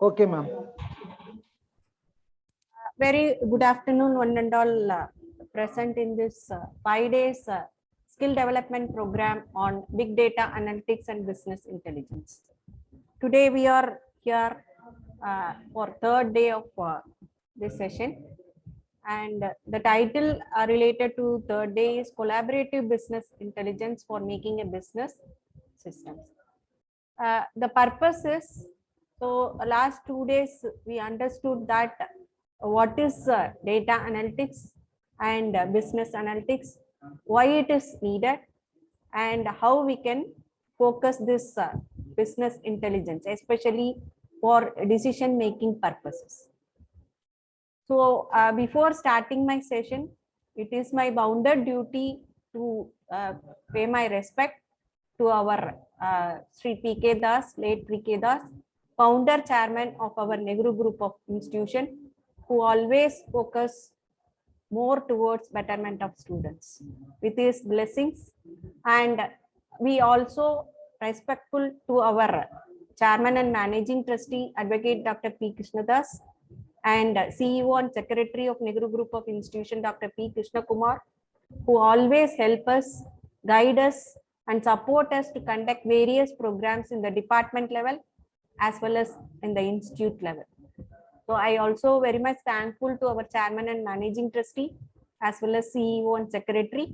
Okay, ma'am. Very good afternoon, one and all present in this 5 days skill development program on big data analytics and business intelligence. Today we are here for third day of this session, and the title related to third day is collaborative business intelligence for making a business systems. The purpose is, so last 2 days we understood that what is data analytics and business analytics, why it is needed, and how we can focus this business intelligence, especially for decision making purposes. So before starting my session, it is my bounden duty to pay my respect to our Sri P.K. Das, late P.K. Das, founder chairman of our Nehru Group of Institution, who always focus more towards betterment of students with his blessings. And we also respectful to our chairman and managing trustee, advocate Dr. P. Krishnadas, and CEO and secretary of Nehru Group of Institution, Dr. P. Krishna Kumar, who always help us, guide us, and support us to conduct various programs in the department level as well as in the institute level. So I also very much thankful to our chairman and managing trustee as well as CEO and secretary.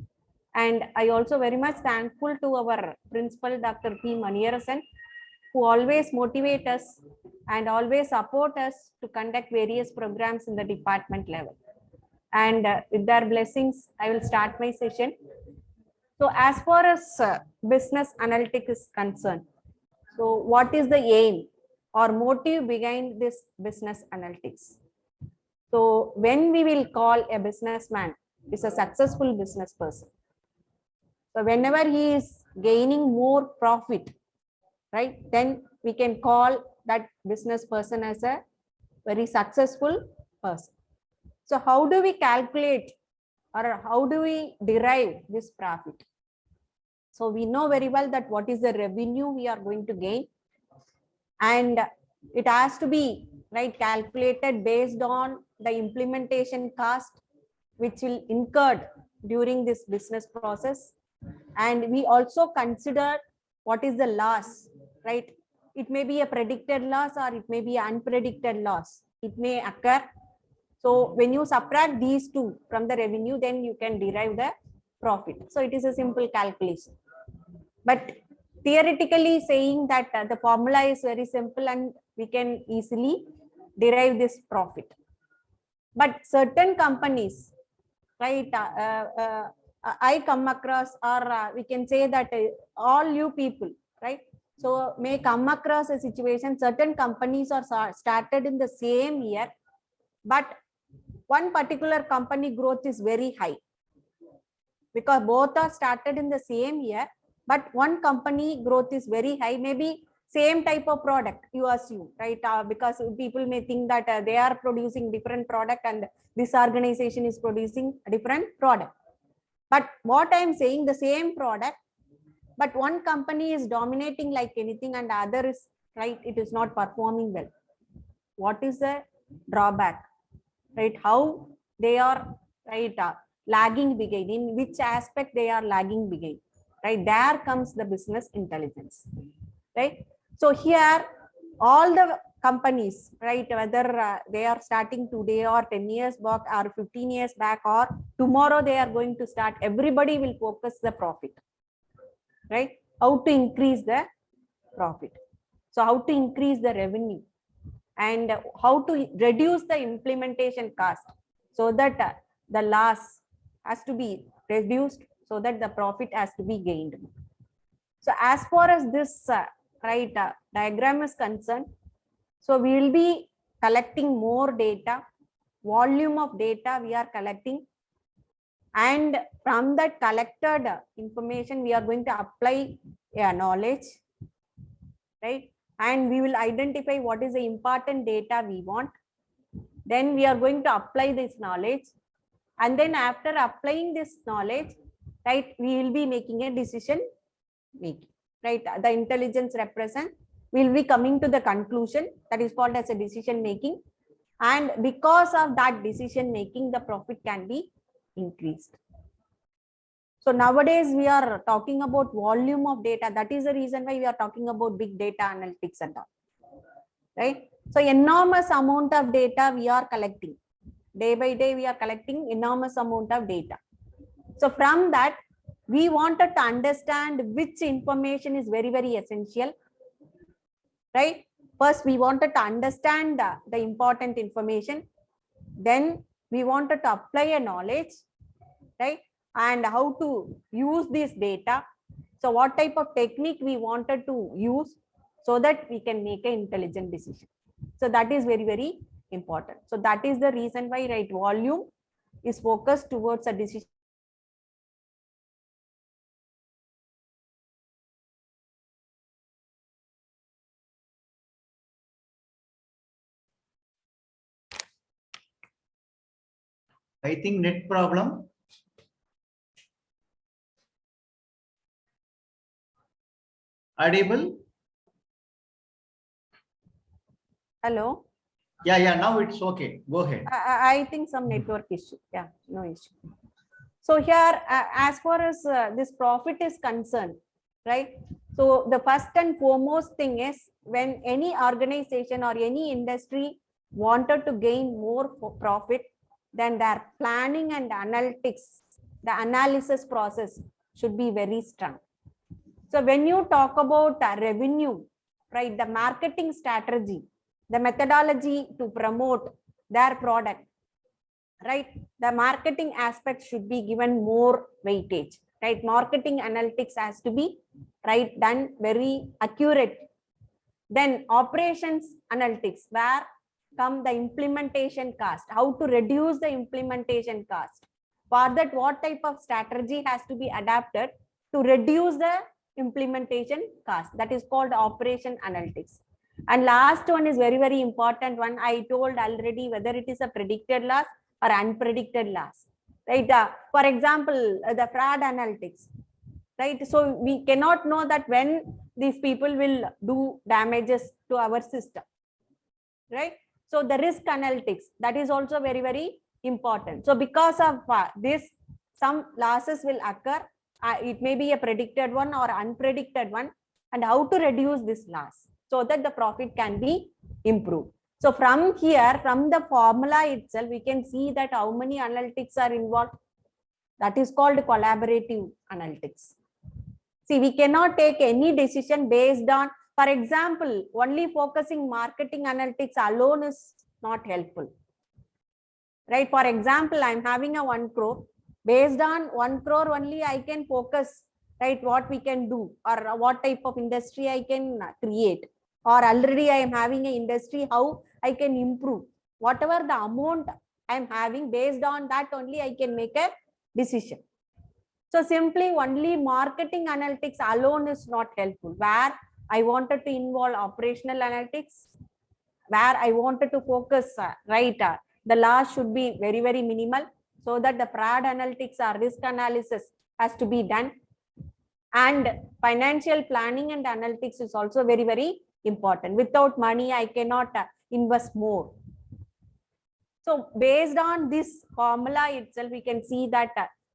And I also very much thankful to our principal, Dr. P. Maniyarasan, who always motivate us and always support us to conduct various programs in the department level. And with their blessings, I will start my session. So as far as business analytics is concerned, so what is the aim or motive behind this business analytics? So when we will call a businessman is a successful business person. So whenever he is gaining more profit, right, then we can call that business person as a very successful person. So how do we calculate or how do we derive this profit? So we know very well that what is the revenue we are going to gain, and it has to be right calculated based on the implementation cost which will incurred during this business process. And we also consider what is the loss, right? It may be a predicted loss or it may be unpredicted loss. It may occur. So when you subtract these two from the revenue, then you can derive the profit. So it is a simple calculation. But theoretically saying that the formula is very simple and we can easily derive this profit. But certain companies, right, I come across, or we can say that all you people, right, so may come across a situation, certain companies are started in the same year, but one particular company growth is very high because both are started in the same year, but one company growth is very high, maybe same type of product, you assume, right? Because people may think that they are producing different product and this organization is producing a different product. But what I'm saying, the same product, but one company is dominating like anything and the other is, right, it is not performing well. What is the drawback, right? How they are, right, lagging behind, in which aspect they are lagging behind, right? There comes the business intelligence, right? So here all the companies, right, whether they are starting today or 10 years back or 15 years back or tomorrow they are going to start, everybody will focus the profit, right? How to increase the profit. So how to increase the revenue and how to reduce the implementation cost so that the loss has to be reduced so that the profit has to be gained. So as far as this right diagram is concerned, so we will be collecting more data, volume of data we are collecting, and from that collected information we are going to apply knowledge, right? And we will identify what is the important data we want. Then we are going to apply this knowledge, and then after applying this knowledge, right, we will be making a decision making, right? The intelligence represent we'll be coming to the conclusion that is called as a decision making. And because of that decision making, the profit can be increased. So nowadays we are talking about volume of data. That is the reason why we are talking about big data analytics and all, right? So enormous amount of data we are collecting. Day by day we are collecting enormous amount of data. So from that, we wanted to understand which information is very, very essential, right? First, we wanted to understand the important information. Then we wanted to apply a knowledge, right? And how to use this data. So what type of technique we wanted to use so that we can make an intelligent decision. So that is very, very important. So that is the reason why, right, volume is focused towards a decision. I think net problem. Audible? Hello? Yeah, now it's okay. Go ahead. I think some network issue. Yeah, no issue. So here, as far as this profit is concerned, right? So the first and foremost thing is when any organization or any industry wanted to gain more profit, then their planning and analytics, the analysis process should be very strong. So when you talk about revenue, right, the marketing strategy, the methodology to promote their product, right, the marketing aspect should be given more weightage, right? Marketing analytics has to be, right, done very accurate. Then operations analytics, where come the implementation cost, how to reduce the implementation cost. For that, what type of strategy has to be adapted to reduce the implementation cost? That is called operation analytics. And last one is very, very important one. I told already, whether it is a predicted loss or unpredicted loss, right? For example, the fraud analytics, right? So we cannot know that when these people will do damages to our system, right? So the risk analytics, that is also very, very important. So because of this, some losses will occur. It may be a predicted one or unpredicted one, and how to reduce this loss so that the profit can be improved. So from here, from the formula itself, we can see that how many analytics are involved. That is called collaborative analytics. See, we cannot take any decision based on, for example, only focusing marketing analytics alone is not helpful, right? For example, I'm having a 1 crore. Based on 1 crore only, I can focus, right, what we can do or what type of industry I can create. Or already I am having an industry, how I can improve. Whatever the amount I'm having, based on that only I can make a decision. So simply only marketing analytics alone is not helpful. Where I wanted to involve operational analytics, where I wanted to focus, right, the loss should be very, very minimal, so that the fraud analytics or risk analysis has to be done. And financial planning and analytics is also very, very important. Without money, I cannot invest more. So based on this formula itself, we can see that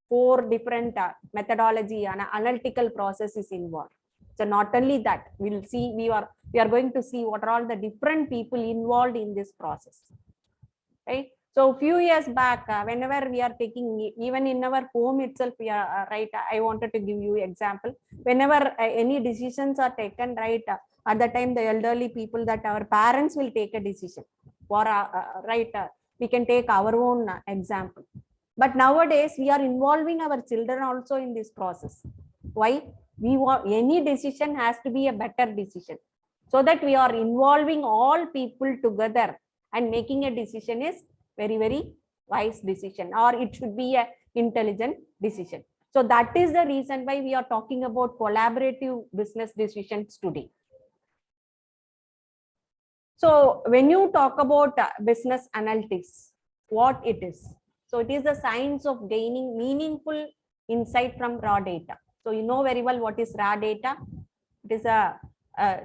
4 different methodology and analytical process is involved. So not only that, we'll see, we are going to see what are all the different people involved in this process, right? So a few years back, whenever we are taking, even in our home itself, we are right. I wanted to give you example. Whenever any decisions are taken, right, at the time the elderly people, that our parents will take a decision for right. We can take our own example. But nowadays we are involving our children also in this process. Why? We want any decision has to be a better decision, so that we are involving all people together and making a decision is very, very wise decision, or it should be a intelligent decision. So that is the reason why we are talking about collaborative business decisions today. So when you talk about business analytics, what it is? So it is the science of gaining meaningful insight from raw data. So you know very well what is raw data. It is a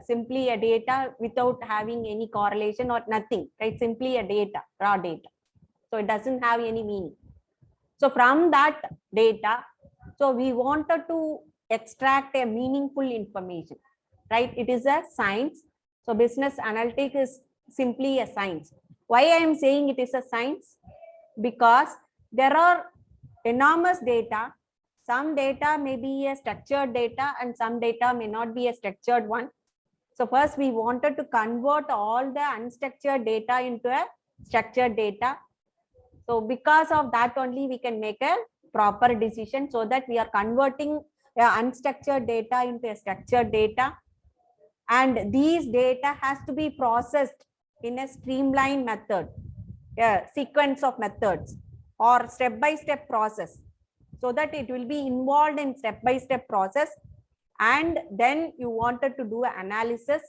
simply a data without having any correlation or nothing, right? Simply a data, raw data. So it doesn't have any meaning. So from that data, so we wanted to extract a meaningful information, right? It is a science. So business analytics is simply a science. Why I am saying it is a science? Because there are enormous data. Some data may be a structured data and some data may not be a structured one. So first we wanted to convert all the unstructured data into a structured data. So because of that only we can make a proper decision, so that we are converting unstructured data into a structured data. And these data has to be processed in a streamlined method, a sequence of methods or step-by-step process, so that it will be involved in step-by-step process. And then you wanted to do an analysis.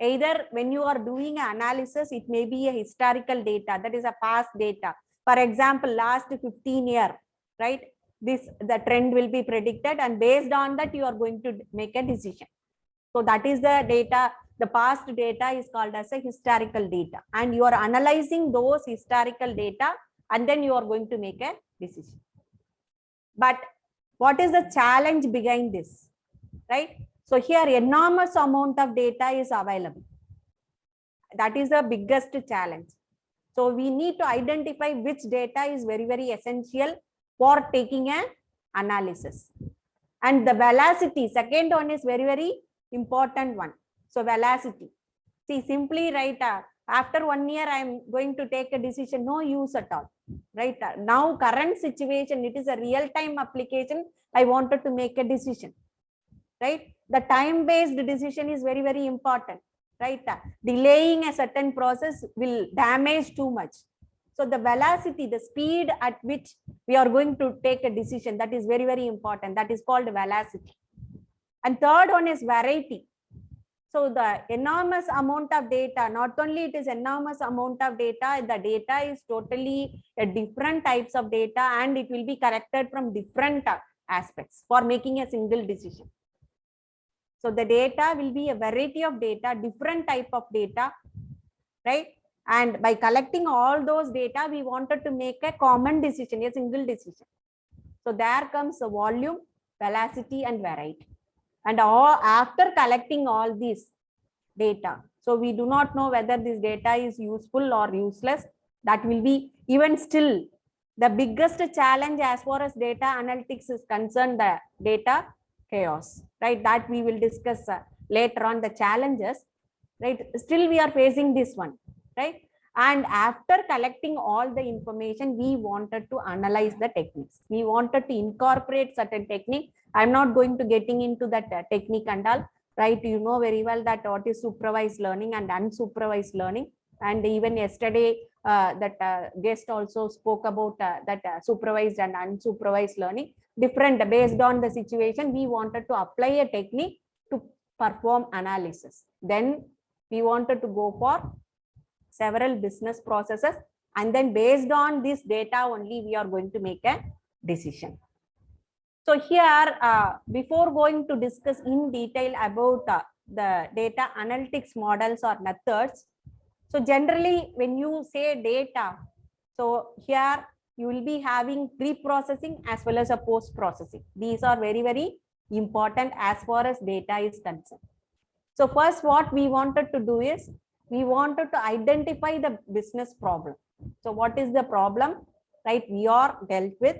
Either when you are doing an analysis, it may be a historical data, that is a past data. For example, last 15 years, right? The trend will be predicted, and based on that, you are going to make a decision. So that is the data. The past data is called as a historical data, and you are analyzing those historical data, and then you are going to make a decision. But what is the challenge behind this, right? So here enormous amount of data is available. That is the biggest challenge. So we need to identify which data is very, very essential for taking an analysis. And the velocity, second one is very, very important one. So velocity. See, simply right after 1 year, I am going to take a decision, no use at all. Right now, current situation, it is a real-time application. I wanted to make a decision. Right? The time-based decision is very, very important. Right? Delaying a certain process will damage too much. So the velocity, the speed at which we are going to take a decision, that is very, very important. That is called velocity. And third one is variety. So the enormous amount of data, not only it is enormous amount of data, the data is totally different types of data, and it will be corrected from different aspects for making a single decision. So the data will be a variety of data, different type of data, right? And by collecting all those data, we wanted to make a common decision, a single decision. So there comes the volume, velocity, and variety. And after collecting all these data, so we do not know whether this data is useful or useless. That will be even still the biggest challenge as far as data analytics is concerned, the data chaos, right? That we will discuss later on, the challenges, right? Still we are facing this one, right? And after collecting all the information, we wanted to analyze the techniques. We wanted to incorporate certain technique. I'm not going to getting into that technique and all, right? You know very well that what is supervised learning and unsupervised learning. And even yesterday, that guest also spoke about that supervised and unsupervised learning. Different based on the situation, we wanted to apply a technique to perform analysis. Then we wanted to go for several business processes, and then based on this data only, we are going to make a decision. So here, before going to discuss in detail about the data analytics models or methods, so generally when you say data, so here you will be having pre-processing as well as a post-processing. These are very, very important as far as data is concerned. So first what we wanted to do is, we wanted to identify the business problem. So what is the problem, right? We are dealt with,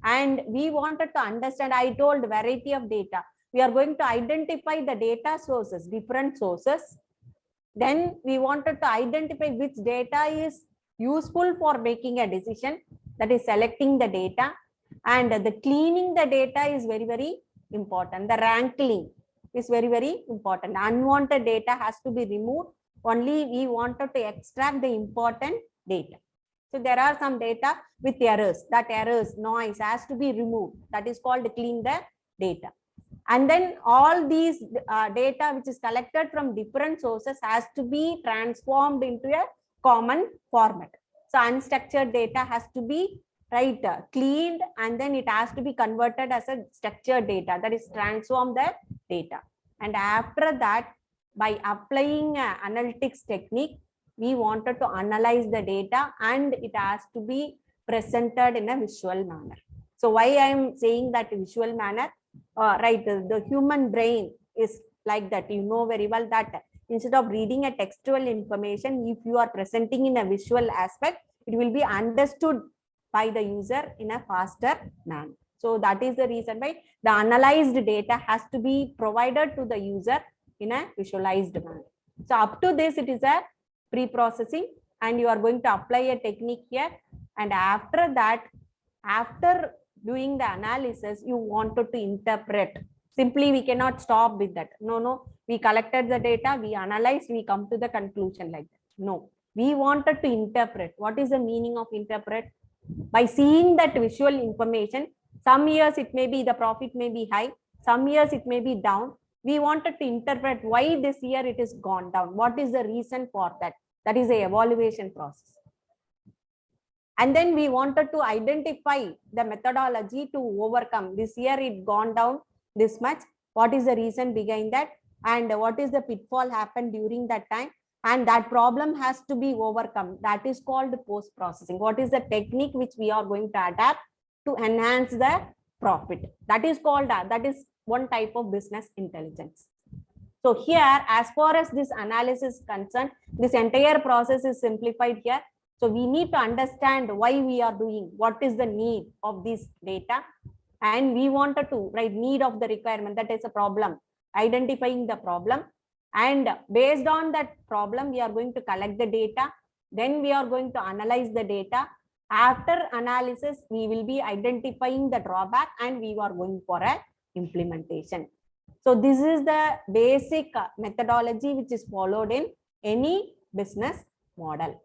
and we wanted to understand, I told variety of data. We are going to identify the data sources, different sources. Then we wanted to identify which data is useful for making a decision, that is selecting the data. And the cleaning the data is very, very important. The wrangling is very, very important. Unwanted data has to be removed. Only we wanted to extract the important data. So there are some data with errors. That errors, noise has to be removed. That is called clean the data. And then all these data which is collected from different sources has to be transformed into a common format. So unstructured data has to be cleaned, and then it has to be converted as a structured data, that is transform the data. And after that, by applying analytics technique, we wanted to analyze the data and it has to be presented in a visual manner. So why I am saying that visual manner, right, the human brain is like that. You know very well that instead of reading a textual information, if you are presenting in a visual aspect, it will be understood by the user in a faster manner. So that is the reason why the analyzed data has to be provided to the user in a visualized manner. So up to this, it is a pre-processing, and you are going to apply a technique here. And after that, after doing the analysis, you wanted to interpret. Simply, we cannot stop with that. No, we collected the data, we analyzed, we come to the conclusion like that. No, we wanted to interpret. What is the meaning of interpret? By seeing that visual information, some years it may be the profit may be high, some years it may be down. We wanted to interpret why this year it is gone down. What is the reason for that? That is the evaluation process. And then we wanted to identify the methodology to overcome. This year it gone down this much. What is the reason behind that? And what is the pitfall happened during that time? And that problem has to be overcome. That is called post-processing. What is the technique which we are going to adapt to enhance the profit? That is called, that is one type of business intelligence. So here, as far as this analysis is concerned, this entire process is simplified here. So we need to understand why we are doing, what is the need of this data. And we wanted to write need of the requirement, that is a problem, identifying the problem. And based on that problem, we are going to collect the data. Then we are going to analyze the data. After analysis, we will be identifying the drawback and we are going for a implementation. So this is the basic methodology which is followed in any business model.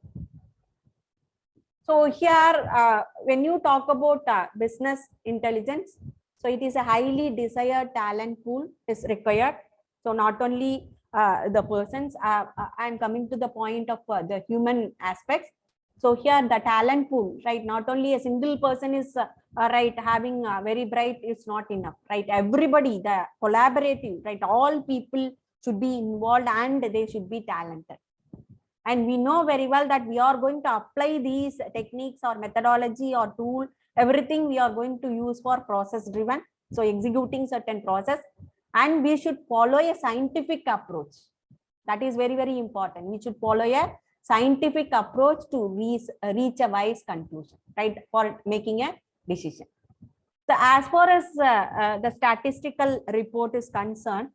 So here, when you talk about business intelligence, so it is a highly desired talent pool is required. So not only the persons, I am coming to the point of the human aspects. So here the talent pool, right? Not only a single person is right, having very bright is not enough, right? Everybody, the collaborative, right? All people should be involved and they should be talented. And we know very well that we are going to apply these techniques or methodology or tool, everything we are going to use for process driven. So executing certain process, and we should follow a scientific approach. That is very, very important. We should follow a scientific approach to reach a wise conclusion, right? For making a decision. So as far as the statistical report is concerned,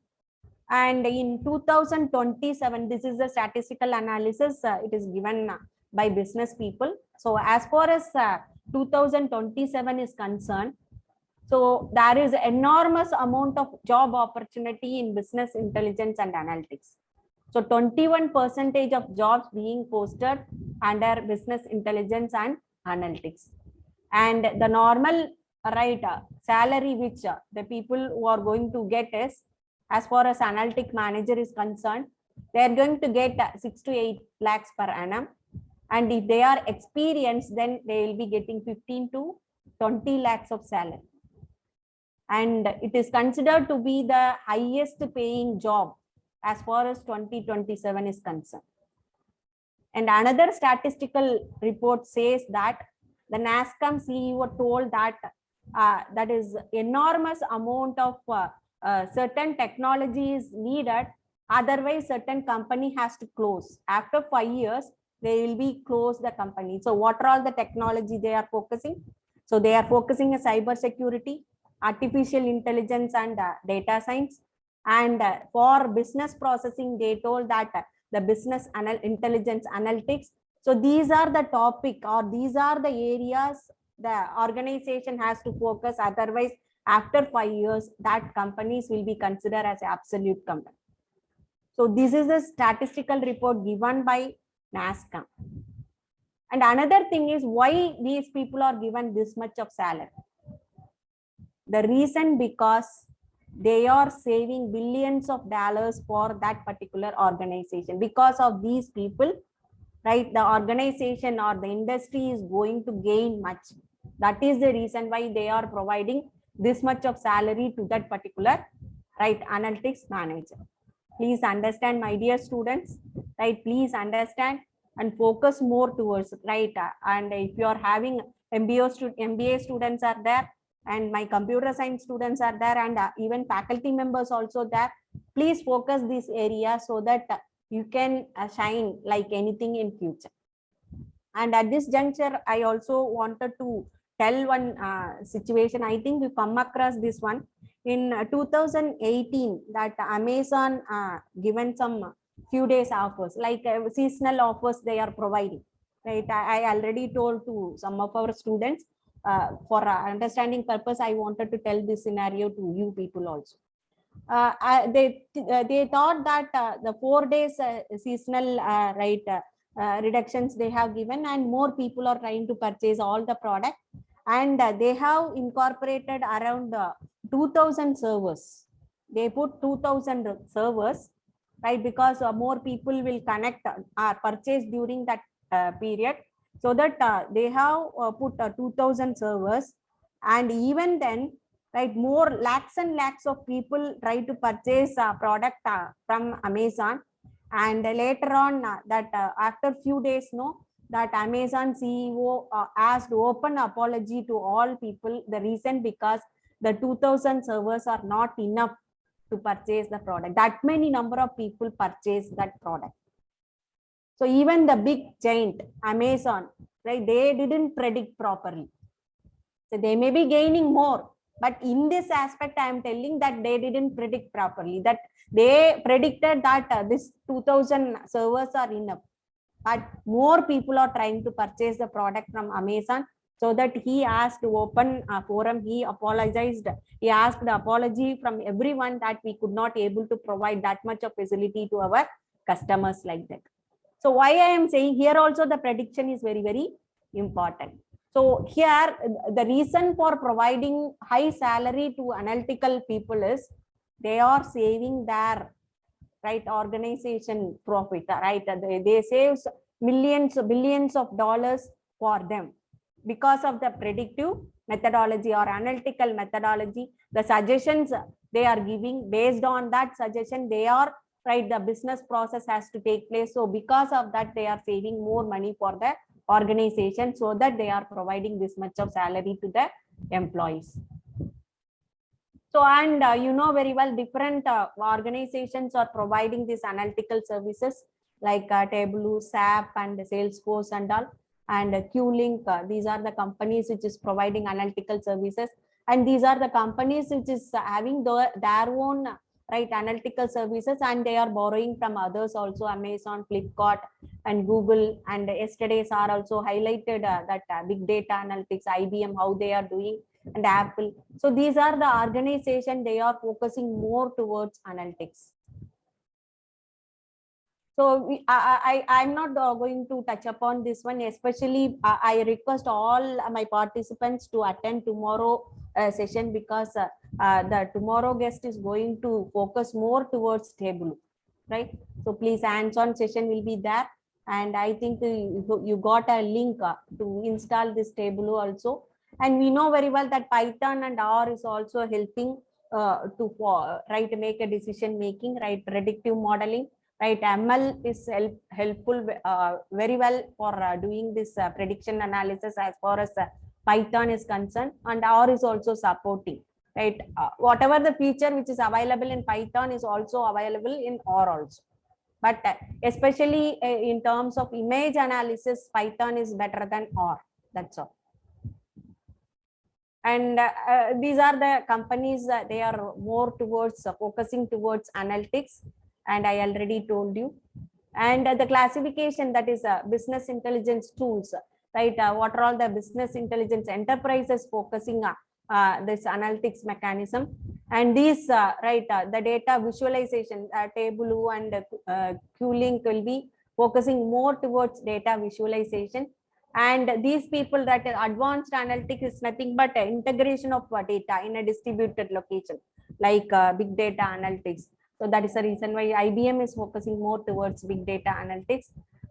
and in 2027, this is the statistical analysis, it is given by business people. So as far as 2027 is concerned, so there is enormous amount of job opportunity in business intelligence and analytics. So 21% of jobs being posted under business intelligence and analytics. And the normal right salary which the people who are going to get is, as far as analytic manager is concerned, they are going to get 6 to 8 lakhs per annum. And if they are experienced, then they will be getting 15 to 20 lakhs of salary. And it is considered to be the highest paying job as far as 2027 is concerned. And another statistical report says that the NASSCOM CEO told that that is enormous amount of certain technology is needed. Otherwise, certain company has to close. After 5 years, they will be close the company. So what are all the technology they are focusing? So they are focusing on cyber security, artificial intelligence and data science. And for business processing, they told that the business intelligence analytics. So these are the topic, or these are the areas the organization has to focus. Otherwise, after 5 years, that companies will be considered as absolute company. So this is a statistical report given by NASSCOM. And another thing is why these people are given this much of salary. The reason because they are saving billions of dollars for that particular organization. Because of these people, right, the organization or the industry is going to gain much. That is the reason why they are providing this much of salary to that particular right, analytics manager. Please understand, my dear students, right? Please understand and focus more towards, right? And if you are having MBA students are there, and my computer science students are there, and even faculty members also there, please focus this area so that you can shine like anything in future. And at this juncture, I also wanted to tell one situation. I think we come across this one in 2018, that Amazon given some few days offers, like seasonal offers they are providing, right? I already told to some of our students. For understanding purpose, I wanted to tell this scenario to you people also. They thought that the 4 days seasonal reductions they have given, and more people are trying to purchase all the product, and they have incorporated around 2000 servers. They put 2000 servers, right? Because more people will connect or purchase during that period, so that they have put 2000 servers. And even then, right, more lakhs and lakhs of people try to purchase a product from Amazon. And later on, after few days, no, that Amazon CEO asked open apology to all people. The reason, because the 2000 servers are not enough to purchase the product. That many number of people purchase that product. So even the big giant Amazon, right, they didn't predict properly. So they may be gaining more, but in this aspect, I am telling that they didn't predict properly. That they predicted that this 2000 servers are enough, but more people are trying to purchase the product from Amazon. So that he asked to open a forum, he apologized. He asked the apology from everyone that we could not able to provide that much of facility to our customers like that. So why I am saying here also the prediction is very, very important. So here the reason for providing high salary to analytical people is they are saving their, right, organization profit, right? They save millions, billions of dollars for them because of the predictive methodology or analytical methodology. The suggestions they are giving, based on that suggestion, they are, right, the business process has to take place. So because of that, they are saving more money for the organization, so that they are providing this much of salary to the employees. So, and you know very well, different organizations are providing these analytical services like Tableau, SAP, and Salesforce and all, and Q-Link. These are the companies which is providing analytical services, and these are the companies which is having their own, right, analytical services, and they are borrowing from others also, Amazon, Flipkart, and Google. And yesterday are also highlighted that big data analytics, IBM, how they are doing, and Apple. So these are the organization, they are focusing more towards analytics. So I'm not going to touch upon this one, especially I request all my participants to attend tomorrow session, because the tomorrow guest is going to focus more towards Tableau, right? So please, hands-on session will be there. And I think you got a link to install this Tableau also. And we know very well that Python and R is also helping to right, make a decision making, right, predictive modeling, right. ML is helpful very well for doing this prediction analysis as far as Python is concerned, and R is also supporting, right. Whatever the feature which is available in Python is also available in R also. But especially in terms of image analysis, Python is better than R. That's all. And these are the companies they are more towards focusing towards analytics, and I already told you. And the classification, that is business intelligence tools, right? What are all the business intelligence enterprises focusing this analytics mechanism? And these right, the data visualization, Tableau and Q-Link will be focusing more towards data visualization. And these people, that advanced analytics is nothing but integration of data in a distributed location, like big data analytics. So that is the reason why IBM is focusing more towards big data analytics.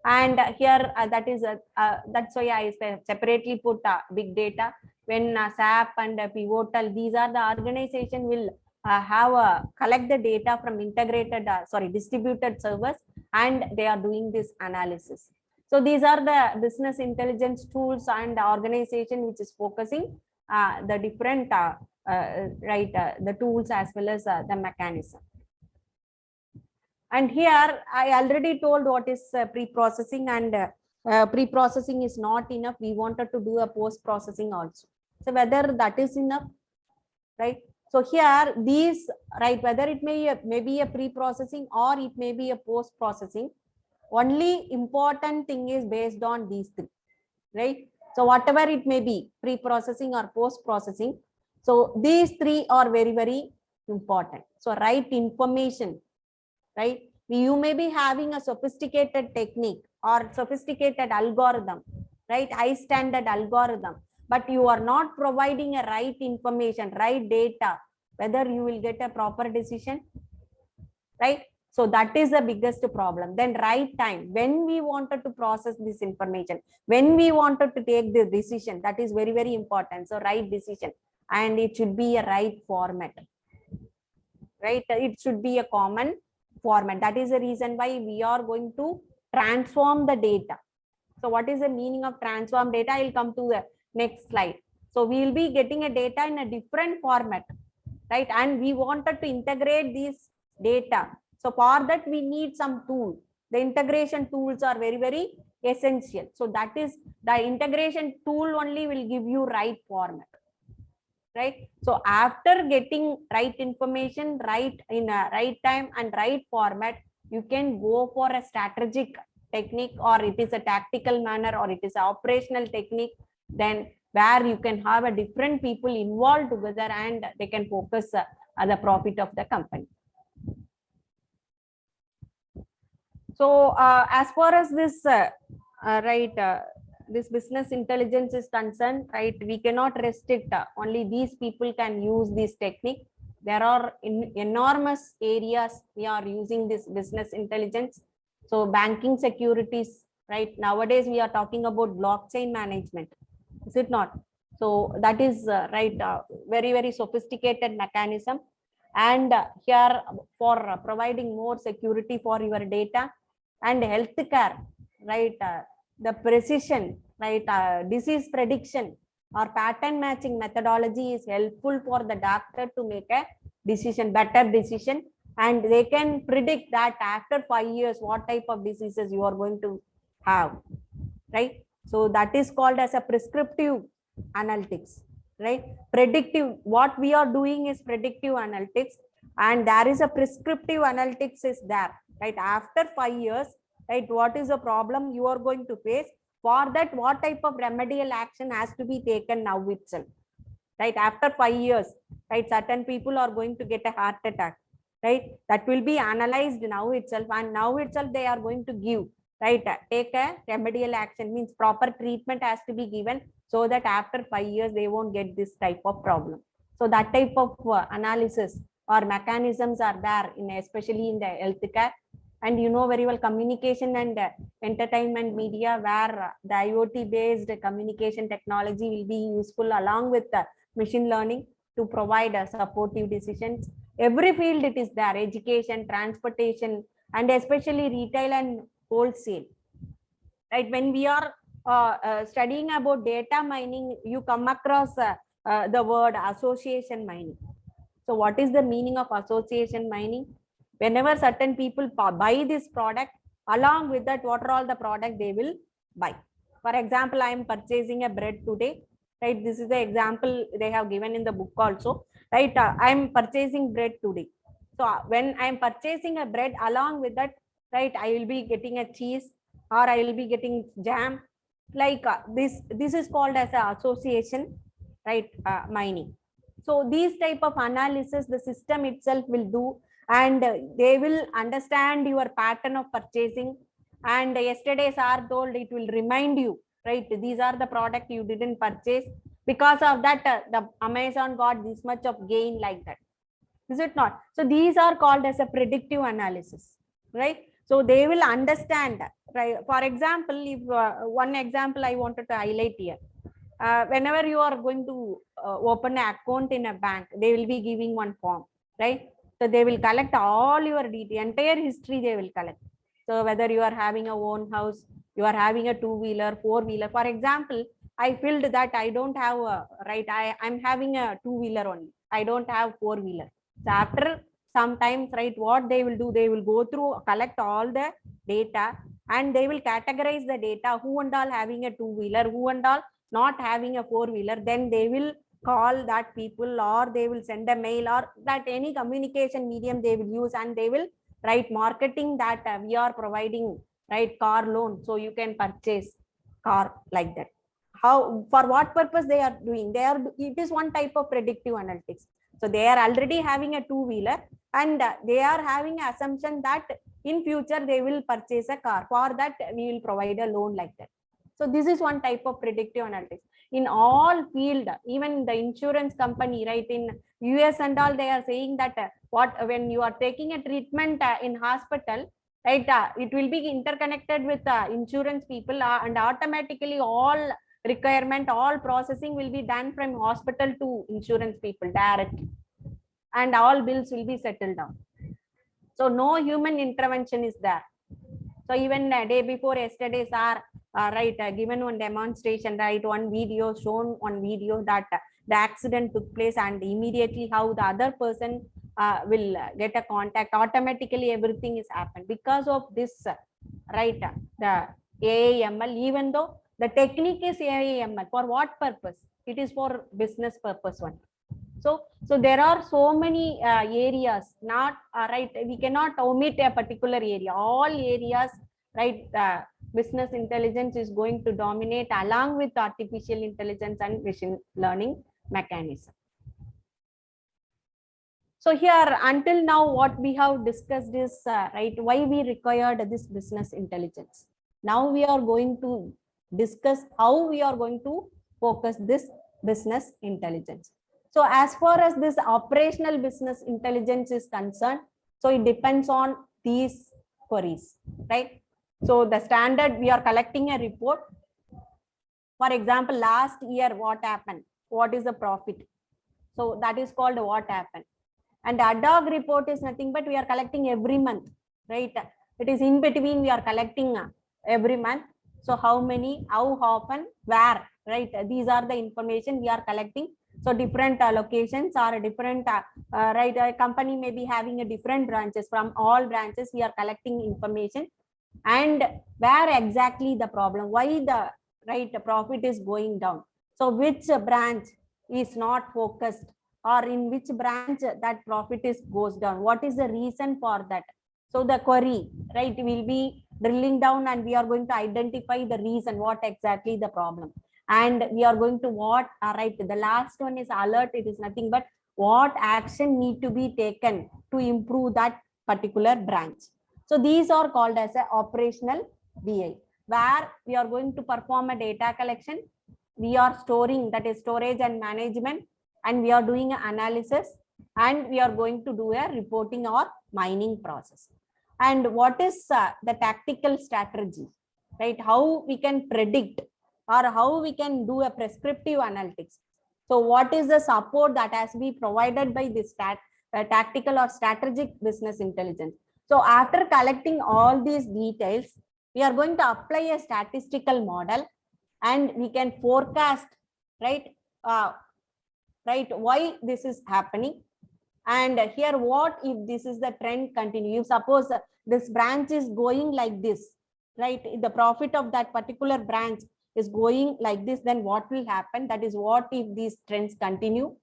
And here that is that's why I separately put big data. When SAP and Pivotal, these are the organization will collect the data from integrated, distributed servers, and they are doing this analysis. So these are the business intelligence tools and organization which is focusing the different the tools as well as the mechanism. And here I already told what is pre-processing, and pre-processing is not enough. We wanted to do a post-processing also. So whether that is enough, right? So here these, right, whether it may be a pre-processing or it may be a post-processing, only important thing is based on these three, right? So whatever it may be, pre-processing or post-processing, so these three are very, very important. So right information, right? You may be having a sophisticated technique or sophisticated algorithm, right? High standard algorithm, but you are not providing a right information, right data, whether you will get a proper decision, right? So that is the biggest problem. Then right time, when we wanted to process this information, when we wanted to take the decision, that is very, very important. So right decision, and it should be a right format, right? It should be a common format. That is the reason why we are going to transform the data. So what is the meaning of transform data? I'll come to the next slide. So we will be getting a data in a different format, right? And we wanted to integrate these data. So for that, we need some tool. The integration tools are very, very essential. So that is the integration tool only will give you right format, right? So after getting right information, right in a right time and right format, you can go for a strategic technique, or it is a tactical manner, or it is an operational technique, then where you can have a different people involved together and they can focus on the profit of the company. So as far as this this business intelligence is concerned, right, we cannot restrict only these people can use this technique. There are enormous areas we are using this business intelligence. So banking securities, right, nowadays we are talking about blockchain management, is it not? So that is very, very sophisticated mechanism. And here for providing more security for your data and healthcare, right, the precision, right, disease prediction or pattern matching methodology is helpful for the doctor to make a decision, better decision, and they can predict that after 5 years what type of diseases you are going to have, right? So that is called as a prescriptive analytics, right? Predictive, what we are doing is predictive analytics, and there is a prescriptive analytics is there, right? After 5 years, right, what is the problem you are going to face? For that, what type of remedial action has to be taken now itself, right? After 5 years, right, certain people are going to get a heart attack, right? That will be analyzed now itself, and now itself they are going to give, right, take a remedial action, means proper treatment has to be given, so that after 5 years they won't get this type of problem. So that type of analysis or mechanisms are there in, especially in the healthcare. And you know very well, communication and entertainment media, where the IoT based communication technology will be useful along with the machine learning to provide supportive decisions. Every field it is there, education, transportation, and especially retail and wholesale, right? When we are studying about data mining, you come across the word association mining. So what is the meaning of association mining? Whenever certain people buy this product, along with that, what are all the product they will buy? For example, I am purchasing a bread today, right? This is the example they have given in the book also, right? I am purchasing bread today. So when I am purchasing a bread, along with that, right, I will be getting a cheese, or I will be getting jam, like this is called as a association, right, mining. So these type of analysis the system itself will do, and they will understand your pattern of purchasing. And yesterday sir told it will remind you, right, these are the product you didn't purchase, because of that the Amazon got this much of gain, like that, is it not? So these are called as a predictive analysis, right? So they will understand, right? For example, if one example I wanted to highlight here, whenever you are going to open an account in a bank, they will be giving one form, right? So they will collect all your detail, entire history they will collect. So whether you are having a own house, you are having a two-wheeler, four-wheeler. For example, I filled that I don't have a, right, I'm having a two-wheeler only. I don't have four-wheeler. So after sometimes, right, what they will do, they will go through, collect all the data, and they will categorize the data, who and all having a two-wheeler, who and all not having a four-wheeler. Then they will call that people, or they will send a mail, or that any communication medium they will use, and they will write marketing that we are providing, right, car loan, so you can purchase car, like that. How, for what purpose they are doing? They are, it is one type of predictive analytics. So they are already having a two-wheeler, and they are having an assumption that in future they will purchase a car. For that we will provide a loan, like that. So this is one type of predictive analytics in all field. Even the insurance company, right, in US and all, they are saying that what, when you are taking a treatment in hospital, right, it will be interconnected with insurance people, and automatically all requirement, all processing will be done from hospital to insurance people directly, and all bills will be settled down. So no human intervention is there. So even a day before yesterday, sir, right, given one demonstration, right, one video shown on video that the accident took place, and immediately how the other person will get a contact, automatically everything is happened because of this, right, the AIML. Even though the technique is AIML, for what purpose? It is for business purpose one. So there are so many areas, not right, we cannot omit a particular area. All areas, right, business intelligence is going to dominate along with artificial intelligence and machine learning mechanism. So here, until now, what we have discussed is, right, why we required this business intelligence. Now we are going to discuss how we are going to focus this business intelligence. So as far as this operational business intelligence is concerned, so it depends on these queries, right? So the standard, we are collecting a report. For example, last year, what happened? What is the profit? So that is called what happened. And the ad hoc report is nothing but we are collecting every month, right? It is in between, we are collecting every month. So how many, how often, where, right? These are the information we are collecting. So different locations are different, right? A company may be having a different branches. From all branches, we are collecting information, and where exactly the problem, why the, right, the profit is going down. So which branch is not focused, or in which branch that profit is goes down, what is the reason for that? So the query, right, will be drilling down, and we are going to identify the reason, what exactly the problem, and we are going to what, right, the last one is alert. It is nothing but what action need to be taken to improve that particular branch. So these are called as a operational BI, where we are going to perform a data collection, we are storing, that is storage and management, and we are doing an analysis, and we are going to do a reporting or mining process. And what is the tactical strategy, right? How we can predict, or how we can do a prescriptive analytics. So what is the support that has been provided by this tactical or strategic business intelligence? So after collecting all these details, we are going to apply a statistical model, and we can forecast, right, right, why this is happening. And here, what if this is the trend continue? If suppose this branch is going like this, right, the profit of that particular branch is going like this, then what will happen? That is, what if these trends continue,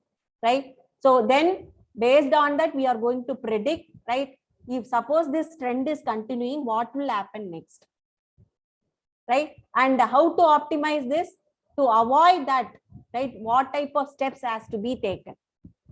right? So then based on that, we are going to predict, right, if suppose this trend is continuing, what will happen next, right? And how to optimize this to avoid that, right? What type of steps has to be taken,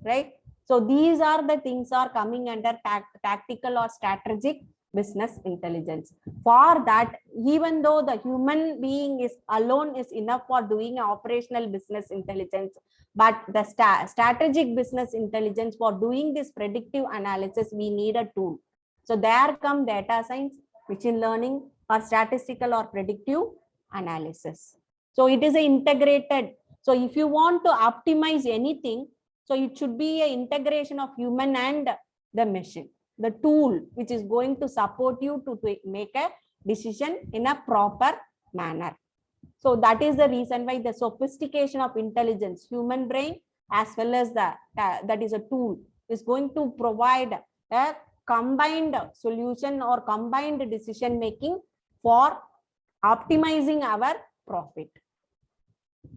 right? So these are the things are coming under tactical or strategic business intelligence. For that, even though the human being is alone is enough for doing operational business intelligence, but the strategic business intelligence, for doing this predictive analysis, we need a tool. So there come data science, machine learning, or statistical or predictive analysis. So it is integrated. So if you want to optimize anything, So it should be an integration of human and the machine, the tool which is going to support you to make a decision in a proper manner. So that is the reason why the sophistication of intelligence, human brain, as well as that is a tool, is going to provide a combined solution or combined decision making for optimizing our profit.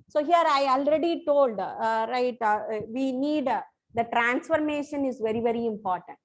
So here I already told, we need the transformation is very, very important.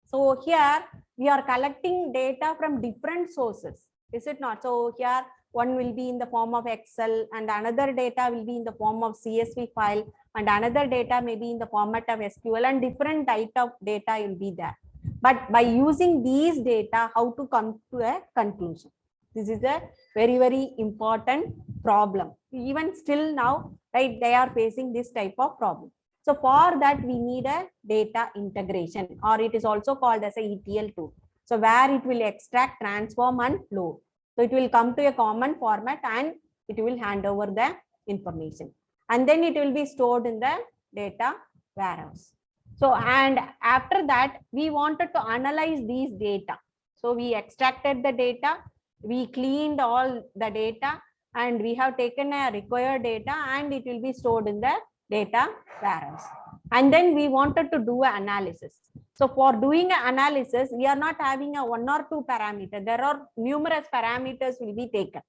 So here we are collecting data from different sources, is it not? So here one will be in the form of Excel, and another data will be in the form of CSV file, and another data may be in the format of SQL, and different type of data will be there. But by using these data, how to come to a conclusion? This is a very, very important problem. Even still now, right, they are facing this type of problem. So for that, we need a data integration, or it is also called as a ETL tool. So where it will extract, transform, and load. So it will come to a common format and it will hand over the information. And then it will be stored in the data warehouse. So, and after that, we wanted to analyze these data. So we extracted the data, we cleaned all the data, and we have taken a required data, and it will be stored in the data warehouse. And then we wanted to do an analysis. So for doing an analysis, we are not having a 1 or 2 parameter. There are numerous parameters will be taken,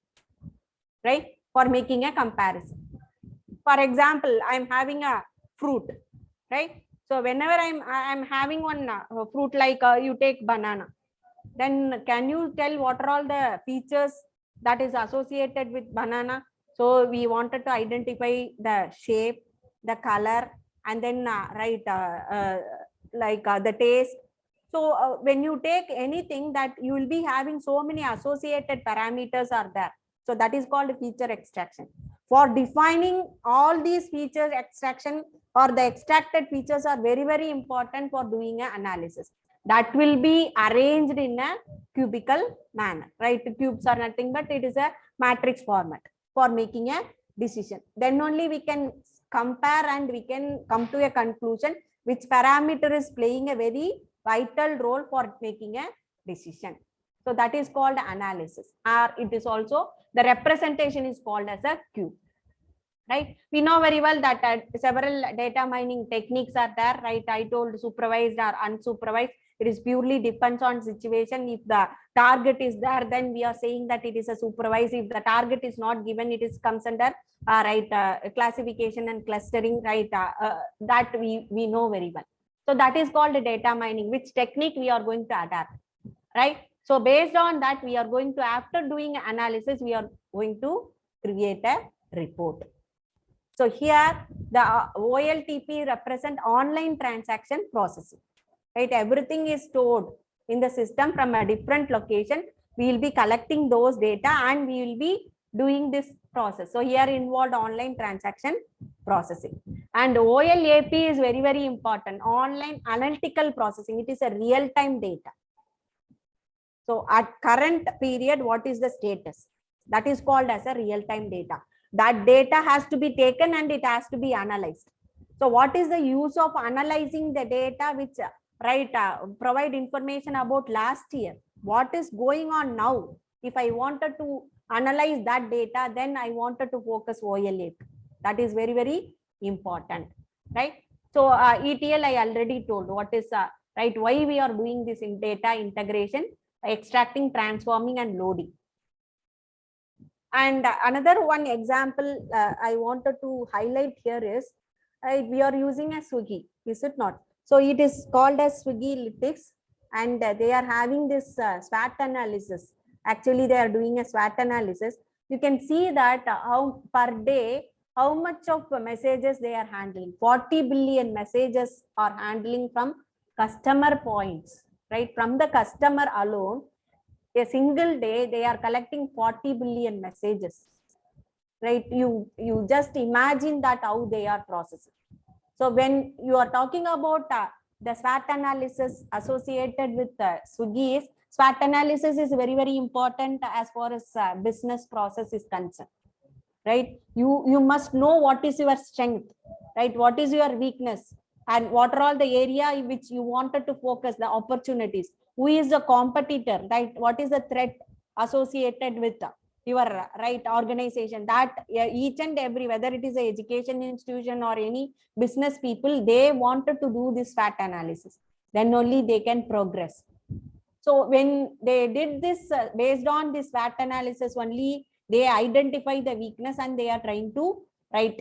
right, for making a comparison. For example, I'm having a fruit, right? So whenever I'm having one fruit, like you take banana, then can you tell what are all the features that is associated with banana? So we wanted to identify the shape, the color, and then the taste. So when you take anything, that you will be having so many associated parameters are there. So that is called feature extraction. For defining all these features extraction, or the extracted features are very, very important for doing an analysis. That will be arranged in a cubical manner, right? The cubes are nothing but it is a matrix format for making a decision. Then only we can compare and we can come to a conclusion which parameter is playing a very vital role for making a decision. So that is called analysis, or it is also the representation is called as a cube. Right, we know very well that several data mining techniques are there, right? I told supervised or unsupervised. It is purely depends on situation. If the target is there, then we are saying that it is a supervised. If the target is not given, it is comes under classification and clustering, right? That we know very well. So that is called data mining. Which technique we are going to adapt, right? So based on that, we are going to, after doing analysis, we are going to create a report. So here the OLTP represent online transaction processing, right? Everything is stored in the system from a different location. We will be collecting those data and we will be doing this process. So here involved online transaction processing, and OLAP is very, very important. Online analytical processing. It is a real-time data. So at current period, what is the status? That is called as a real-time data. That data has to be taken and it has to be analyzed. So what is the use of analyzing the data which provide information about last year? What is going on now? If I wanted to analyze that data, then I wanted to focus OLAP. That is very, very important, right? So ETL, I already told what is why we are doing this in data integration, extracting, transforming, and loading. And another one example I wanted to highlight here is we are using a Swiggy, is it not? So it is called as Swiggylytics, and they are having this SWOT analysis. Actually, they are doing a SWOT analysis. You can see that how per day, how much of messages they are handling. 40 billion messages are handling from customer points, right? From the customer alone, a single day they are collecting 40 billion messages, right? You just imagine that how they are processing. So when you are talking about the SWOT analysis associated with Swiggy, SWOT analysis is very, very important as far as business process is concerned, right? You must know what is your strength, right? What is your weakness and what are all the area in which you wanted to focus, the opportunities? Who is the competitor, right? What is the threat associated with your right organization? That each and every, whether it is a education institution or any business people, they wanted to do this SWOT analysis. Then only they can progress. So when they did this based on this SWOT analysis only, they identify the weakness and they are trying to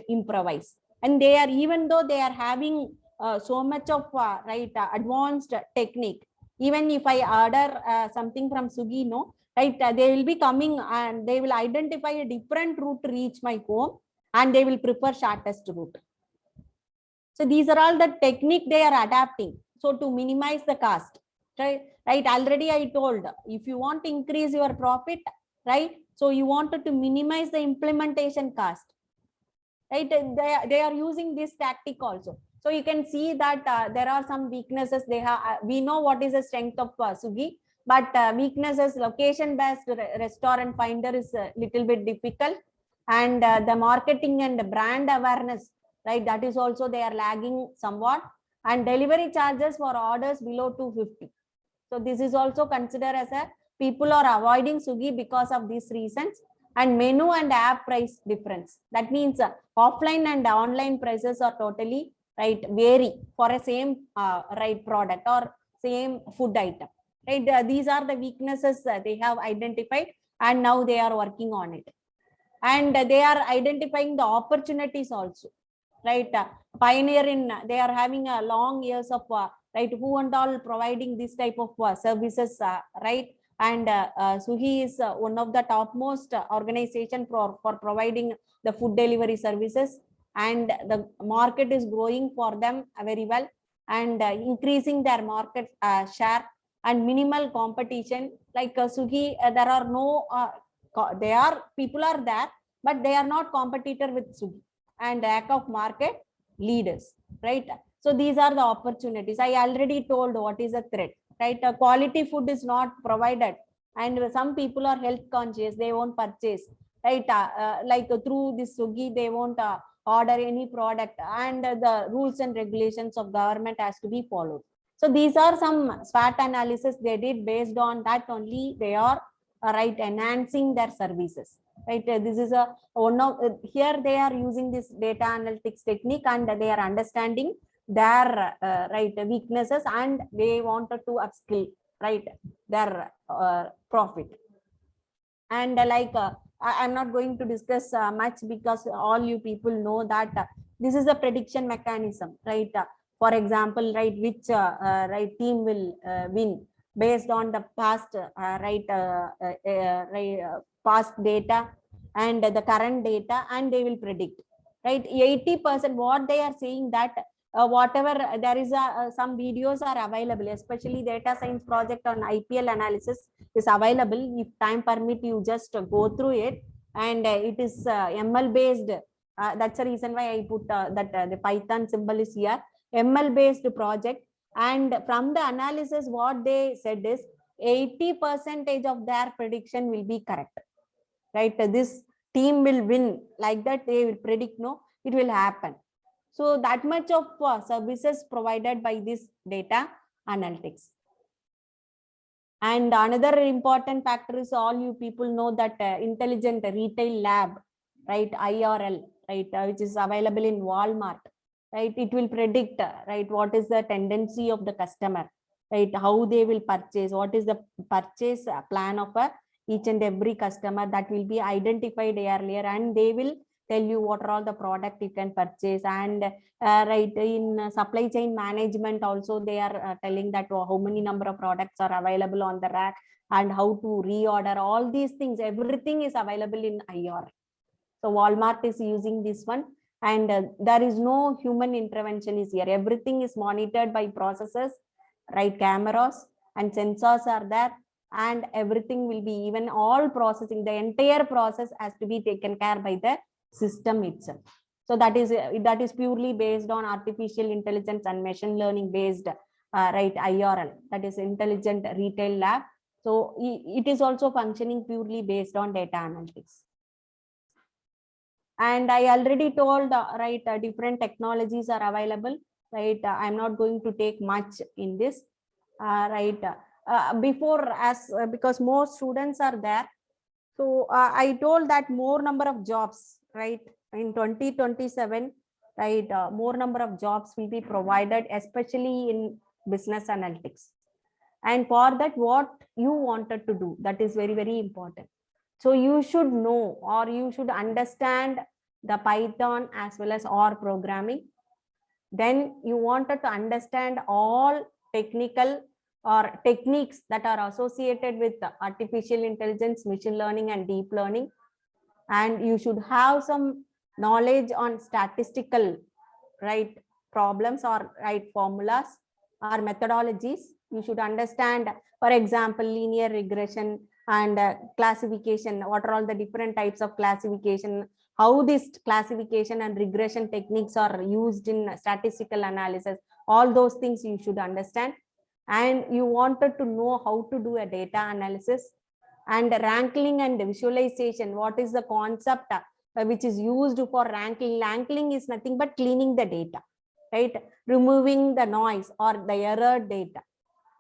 improvise. And they are, even though they are having so much of advanced technique, even if I order something from Swiggy, no, right, they will be coming and they will identify a different route to reach my home and they will prefer shortest route. So these are all the technique they are adapting. So to minimize the cost, right? Already I told, if you want to increase your profit, right? So you wanted to minimize the implementation cost, right? They are using this tactic also. So you can see that there are some weaknesses they have. We know what is the strength of Swiggy, but weaknesses, location-based restaurant finder is a little bit difficult, and the marketing and brand awareness, right? That is also they are lagging somewhat, and delivery charges for orders below 250. So this is also considered as a people are avoiding Swiggy because of these reasons. And menu and app price difference. That means offline and online prices are totally vary for a same product or same food item. Right, these are the weaknesses they have identified, and now they are working on it. And they are identifying the opportunities also. Right, pioneer in, they are having a long years of who and all providing this type of services, right? And Swiggy is one of the topmost organization for providing the food delivery services, and the market is growing for them very well, and increasing their market share and minimal competition. Like Swiggy, there are no people are there, but they are not competitor with Swiggy, and lack of market leaders, right? So these are the opportunities. I already told what is a threat, right? Quality food is not provided, and some people are health conscious, they won't purchase, right? Like through this Swiggy, they won't order any product, and the rules and regulations of government has to be followed. So these are some SWOT analysis they did. Based on that only, they are enhancing their services. Right, this is a one of here they are using this data analytics technique, and they are understanding their weaknesses, and they wanted to upskill their profit. And I'm not going to discuss much, because all you people know that this is a prediction mechanism, right? For example, which team will win based on the past past data and the current data, and they will predict, right? 80% what they are saying that whatever there is some videos are available, especially data science project on IPL analysis is available. If time permit, you just go through it, and it is ML based. That's the reason why I put that the Python symbol is here. ML based project, and from the analysis what they said is 80% of their prediction will be correct, right? This team will win, like that they will predict, no, it will happen. So that much of services provided by this data analytics. And another important factor is, all you people know that intelligent retail lab, right? IRL, right? Which is available in Walmart, right? It will predict, what is the tendency of the customer, right? How they will purchase, what is the purchase plan of each and every customer, that will be identified earlier, and they will tell you what are all the product you can purchase. And in supply chain management also, they are telling that how many number of products are available on the rack and how to reorder. All these things, everything is available in IR. So Walmart is using this one, and there is no human intervention is here. Everything is monitored by processors, right? Cameras and sensors are there, and everything will be, even all processing, the entire process has to be taken care by the system itself. So that is purely based on artificial intelligence and machine learning based IRL, that is intelligent retail lab. So it is also functioning purely based on data analytics. And I already told, different technologies are available, right? I'm not going to take much in this, before because more students are there. So I told that more number of jobs, right? In 2027, right? More number of jobs will be provided, especially in business analytics. And for that, what you wanted to do, that is very, very important. So you should know, or you should understand the Python as well as R programming. Then you wanted to understand all technical or techniques that are associated with artificial intelligence, machine learning, and deep learning. And you should have some knowledge on statistical, right, problems, or right formulas or methodologies. You should understand, for example, linear regression and classification. What are all the different types of classification, how this classification and regression techniques are used in statistical analysis. All those things you should understand. And you wanted to know how to do a data analysis. And ranking and visualization, what is the concept which is used for ranking? Ranking is nothing but cleaning the data, right? Removing the noise or the error data.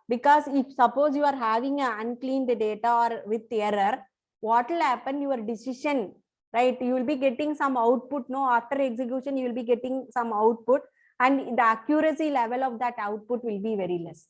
Because if suppose you are having an uncleaned data or with error, what will happen? Your decision, right? You will be getting some output. No, after execution, you will be getting some output, and the accuracy level of that output will be very less.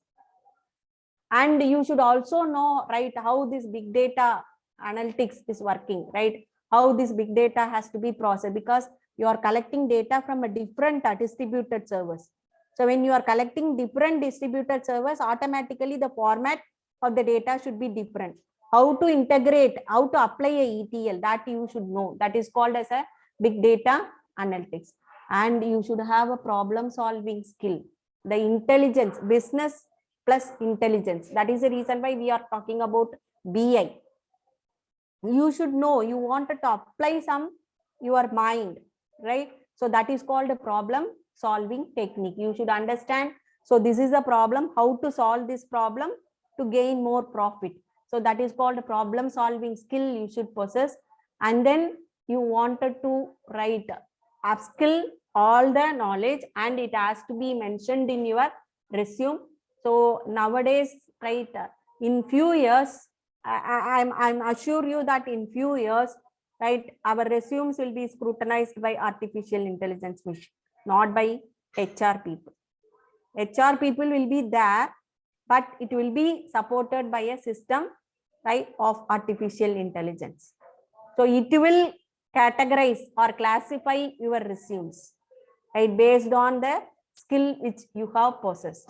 And you should also know, right, how this big data analytics is working, right? How this big data has to be processed, because you are collecting data from a different distributed servers. So when you are collecting different distributed servers, automatically the format of the data should be different. How to integrate, how to apply a ETL, that you should know. That is called as a big data analytics. And you should have a problem solving skill, the intelligence, business plus intelligence. That is the reason why we are talking about BI. You should know, you wanted to apply your mind, right? So that is called a problem solving technique. You should understand, so this is a problem, how to solve this problem to gain more profit. So that is called a problem solving skill you should possess. And then you wanted to upskill all the knowledge, and it has to be mentioned in your resume. So nowadays, right, in few years, I'm assure you that in few years, right, our resumes will be scrutinized by artificial intelligence machine, not by HR people. HR people will be there, but it will be supported by a system, right, of artificial intelligence. So it will categorize or classify your resumes, right, based on the skill which you have possessed.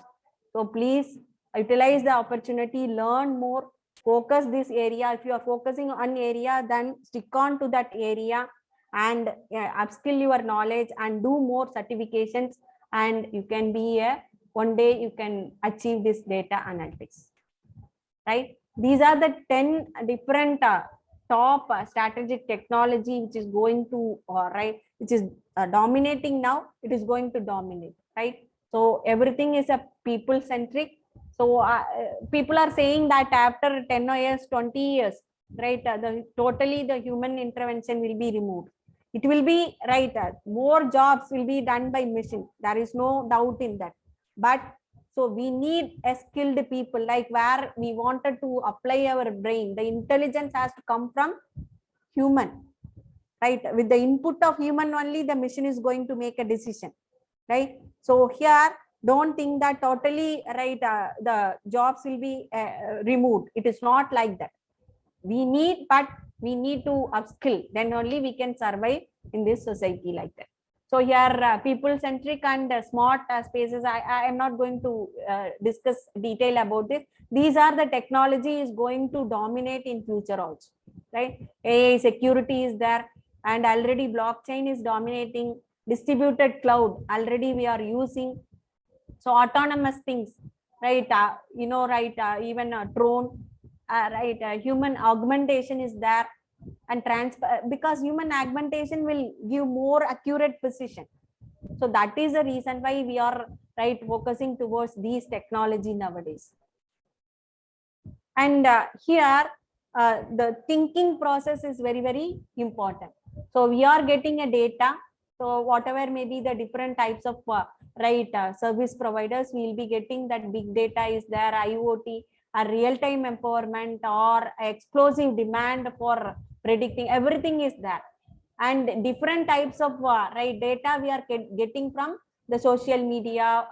So please utilize the opportunity, learn more, focus this area. If you are focusing on area, then stick on to that area and upskill your knowledge and do more certifications, and you can be one day you can achieve this data analytics, right? These are the 10 different top strategic technology which is going to which is dominating now. It is going to dominate, right? So everything is a people centric. So people are saying that after 10 years, 20 years, right, totally the human intervention will be removed. It will be more jobs will be done by machine. There is no doubt in that. But so we need a skilled people, like where we wanted to apply our brain. The intelligence has to come from human, right? With the input of human only, the machine is going to make a decision, right? So here, don't think that totally, the jobs will be removed. It is not like that. We need to upskill. Then only we can survive in this society like that. So here, people centric and smart spaces. I am not going to discuss detail about this. These are the technology is going to dominate in future also, right? AI security is there, and already blockchain is dominating. Distributed cloud already we are using. So autonomous things, right? Even a drone, human augmentation is there, and because human augmentation will give more accurate precision. So that is the reason why we are focusing towards these technology nowadays. And here the thinking process is very, very important. So we are getting a data. So whatever may be the different types of service providers, we will be getting that big data is there, IoT, a real-time empowerment or explosive demand for predicting, everything is there. And different types of data we are getting from the social media,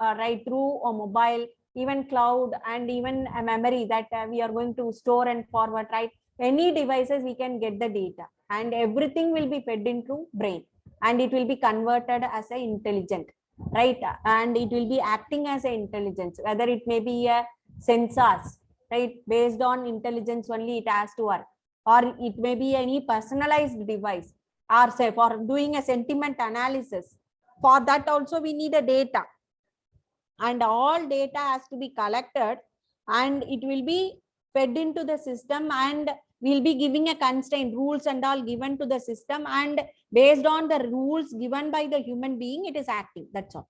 through a mobile, even cloud, and even a memory that we are going to store and forward, right? Any devices we can get the data, and everything will be fed into brain, and it will be converted as a intelligent, right? And it will be acting as a intelligence, whether it may be a sensors, right? Based on intelligence only it has to work, or it may be any personalized device, or say for doing a sentiment analysis. For that also we need a data, and all data has to be collected, and it will be fed into the system, and we'll be giving a constraint, rules and all given to the system, and based on the rules given by the human being it is acting. That's all,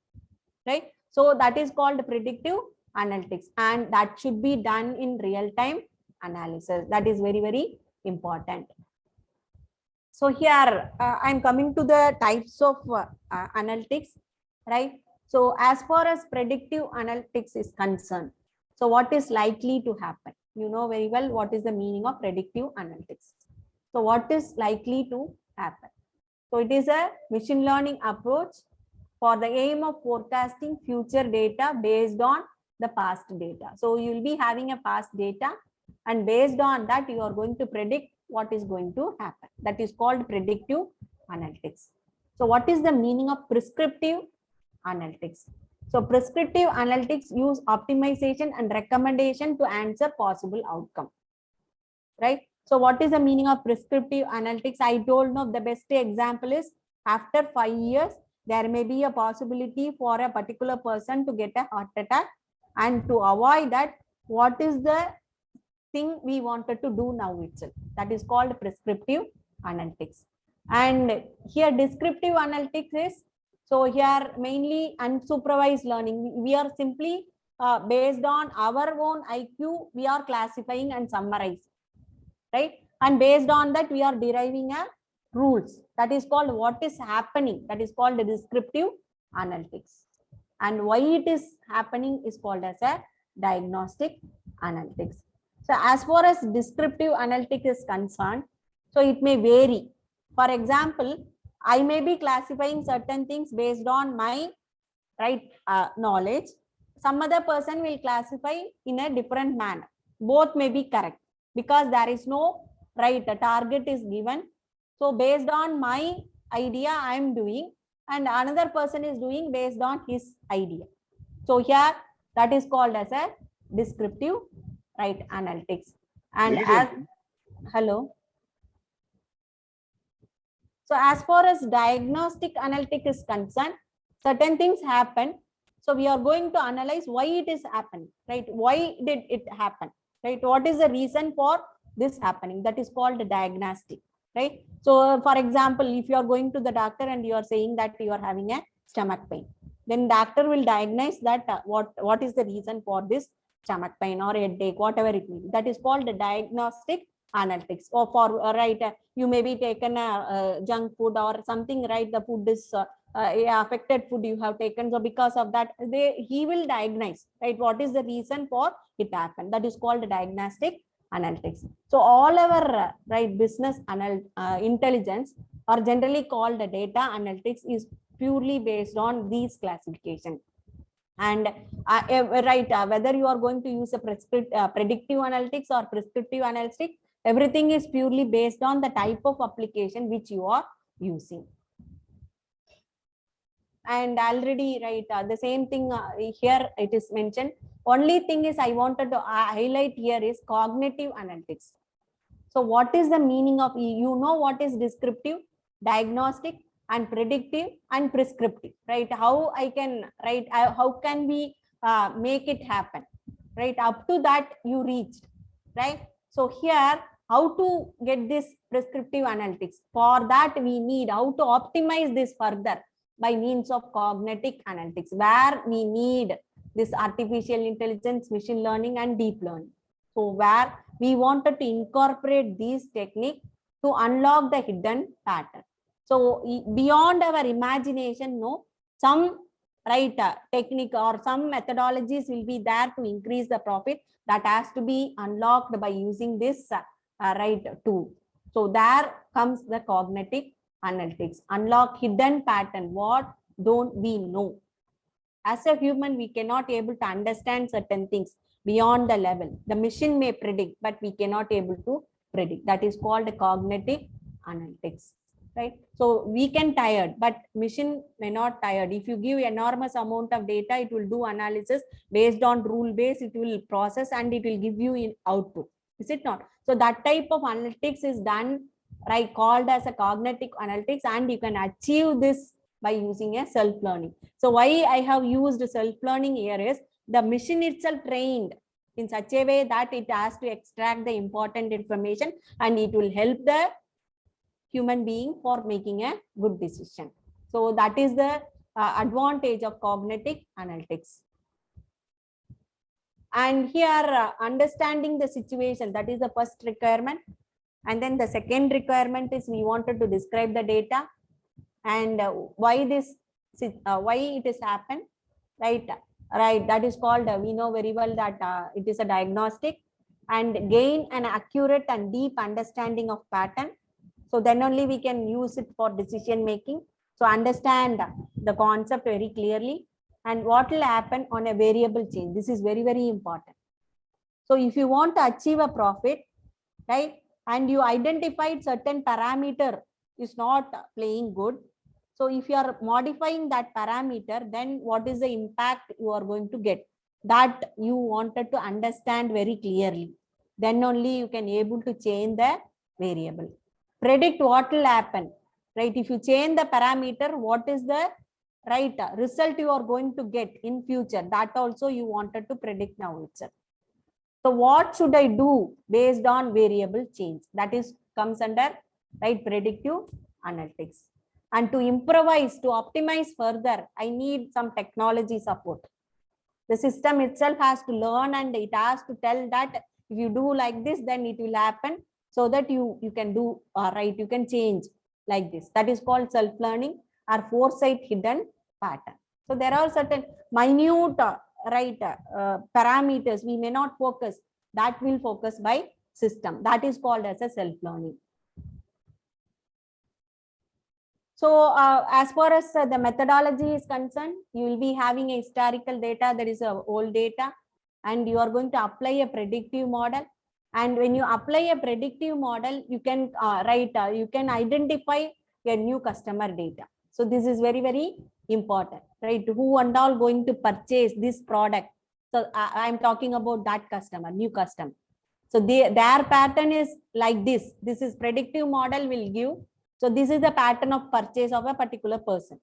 right? So that is called predictive analytics, and that should be done in real time analysis. That is very, very important. So here I'm coming to the types of analytics, right? So as far as predictive analytics is concerned, so what is likely to happen? You know very well what is the meaning of predictive analytics. So what is likely to happen? So it is a machine learning approach for the aim of forecasting future data based on the past data. So you will be having a past data, and based on that you are going to predict what is going to happen. That is called predictive analytics. So what is the meaning of prescriptive analytics? So prescriptive analytics use optimization and recommendation to answer possible outcome, right? So what is the meaning of prescriptive analytics? I told no, the best example is after 5 years there may be a possibility for a particular person to get a heart attack, and to avoid that, what is the thing we wanted to do now itself? That is called prescriptive analytics. And here descriptive analytics is, so here mainly unsupervised learning. We are simply based on our own IQ, we are classifying and summarizing, right? And based on that we are deriving a rules. That is called what is happening. That is called descriptive analytics. And why it is happening is called as a diagnostic analytics. So as far as descriptive analytics is concerned, so it may vary. For example, I may be classifying certain things based on my knowledge. Some other person will classify in a different manner. Both may be correct because there is no a target is given. So based on my idea I am doing, and another person is doing based on his idea. So here that is called as a descriptive analytics. And as hello. So as far as diagnostic analytics is concerned, certain things happen. So we are going to analyze why it is happening, right? Why did it happen, right? What is the reason for this happening? That is called diagnostic, right? So for example, if you are going to the doctor and you are saying that you are having a stomach pain, then doctor will diagnose that what is the reason for this stomach pain or headache, whatever it may be. That is called the diagnostic analytics. Or for you may be taken a junk food or something, right? The food is affected food you have taken, so because of that he will diagnose, right, what is the reason for it happened. That is called diagnostic analytics. So all our business intelligence are generally called data analytics is purely based on these classifications. And whether you are going to use a predictive analytics or prescriptive analytics, everything is purely based on the type of application which you are using. And already the same thing here it is mentioned. Only thing is I wanted to highlight here is cognitive analytics. So what is the meaning of, you know, what is descriptive, diagnostic, and predictive and prescriptive, right? How I can how can we make it happen, right? Up to that you reached, right? So here how to get this prescriptive analytics? For that we need how to optimize this further by means of cognitive analytics, where we need this artificial intelligence, machine learning, and deep learning. So where we wanted to incorporate these techniques to unlock the hidden pattern. So beyond our imagination, no, some technique or some methodologies will be there to increase the profit that has to be unlocked by using this tool. So there comes the cognitive analytics. Unlock hidden pattern. What don't we know? As a human, we cannot able to understand certain things beyond the level. The machine may predict, but we cannot able to predict. That is called cognitive analytics, right? So we can tired, but machine may not tired. If you give enormous amount of data, it will do analysis based on rule base, it will process and it will give you in output. Is it not? So that type of analytics is done, right, called as a cognitive analytics, and you can achieve this by using a self-learning. So why I have used self-learning here is the machine itself trained in such a way that it has to extract the important information and it will help the human being for making a good decision. So that is the advantage of cognitive analytics. And here understanding the situation, that is the first requirement. And then the second requirement is we wanted to describe the data and why it has happened, right? That is called, we know very well that it is a diagnostic, and gain an accurate and deep understanding of pattern. So then only we can use it for decision making. So understand the concept very clearly and what will happen on a variable change. This is very, very important. So if you want to achieve a profit, right, and you identified certain parameter is not playing good. So if you are modifying that parameter, then what is the impact you are going to get? That you wanted to understand very clearly. Then only you can able to change the variable. Predict what will happen, right? If you change the parameter, what is the result you are going to get in future? That also you wanted to predict now itself. So what should I do based on variable change? That is comes under predictive analytics. And to improvise, to optimize further, I need some technology support. The system itself has to learn and it has to tell that if you do like this, then it will happen, so that you can do you can change like this. That is called self-learning or foresight hidden pattern. So there are certain minute parameters we may not focus, that will focus by system. That is called as a self-learning. So as far as the methodology is concerned, you will be having a historical data, that is old data, and you are going to apply a predictive model. And when you apply a predictive model, you can you can identify a new customer data. So this is very, very important, right? Who and all going to purchase this product. So I'm talking about that customer, new customer. So their pattern is like this. This is predictive model will give. So this is the pattern of purchase of a particular person,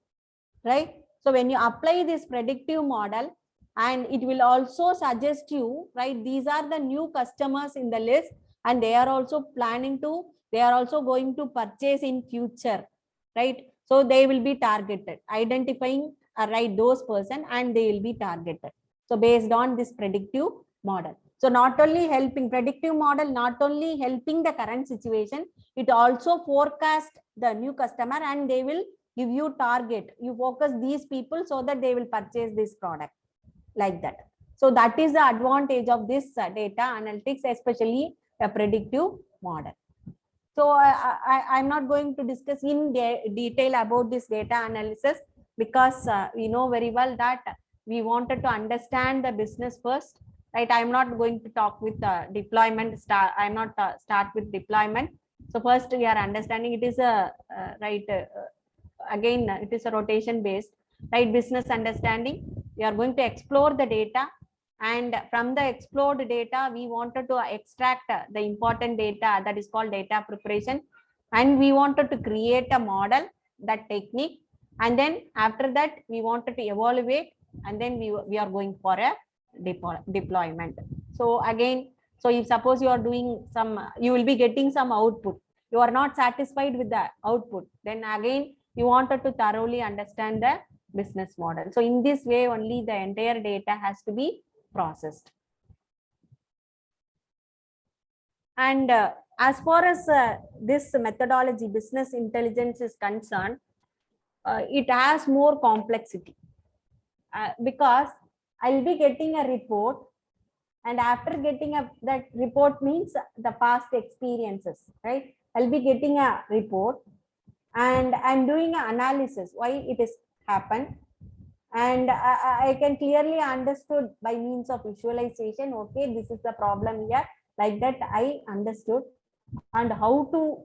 right? So when you apply this predictive model, and it will also suggest you, right, these are the new customers in the list, and they are also they are also going to purchase in future, right? So they will be targeted, identifying those person, and they will be targeted. So based on this predictive model. So not only helping predictive model, not only helping the current situation, it also forecast the new customer, and they will give you target. You focus these people so that they will purchase this product, like that. So that is the advantage of this data analytics, especially a predictive model. So I'm not going to discuss in detail about this data analysis, because we know very well that we wanted to understand the business first, right? I'm not going to talk with deployment. I'm not start with deployment. So first we are understanding it is a again it is a rotation based, right? Business understanding. We are going to explore the data, and from the explored data we wanted to extract the important data, that is called data preparation, and we wanted to create a model, that technique, and then after that we wanted to evaluate, and then we are going for a deployment. So again, so if suppose you are doing some, you will be getting some output, you are not satisfied with the output, then again you wanted to thoroughly understand the business model. So in this way only the entire data has to be processed. And as far as this methodology, business intelligence is concerned, it has more complexity because I'll be getting a report, and after getting that report means the past experiences, right? I'll be getting a report and I'm doing an analysis why it is happened, and I can clearly understood by means of visualization. Okay, this is the problem here. Like that, I understood, and how to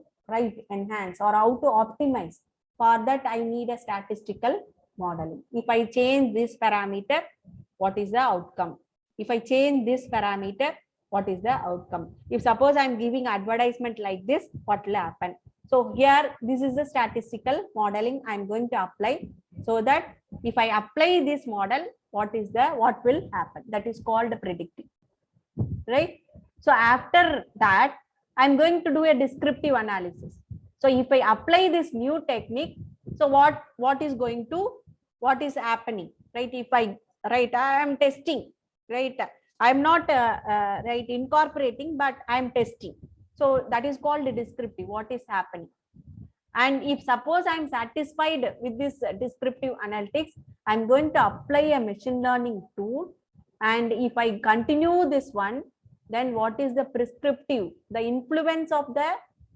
enhance or how to optimize. For that, I need a statistical modeling. If I change this parameter, what is the outcome? If I change this parameter, what is the outcome? If suppose I'm giving advertisement like this, what will happen? So here, this is the statistical modeling I'm going to apply, so that if I apply this model, what will happen? That is called predictive, right? So after that, I'm going to do a descriptive analysis. So if I apply this new technique, so what is happening, right? If I am testing, right? I'm not incorporating, but I'm testing. So that is called descriptive. What is happening? And if suppose I'm satisfied with this descriptive analytics, I'm going to apply a machine learning tool. And if I continue this one, then what is the prescriptive, the influence of the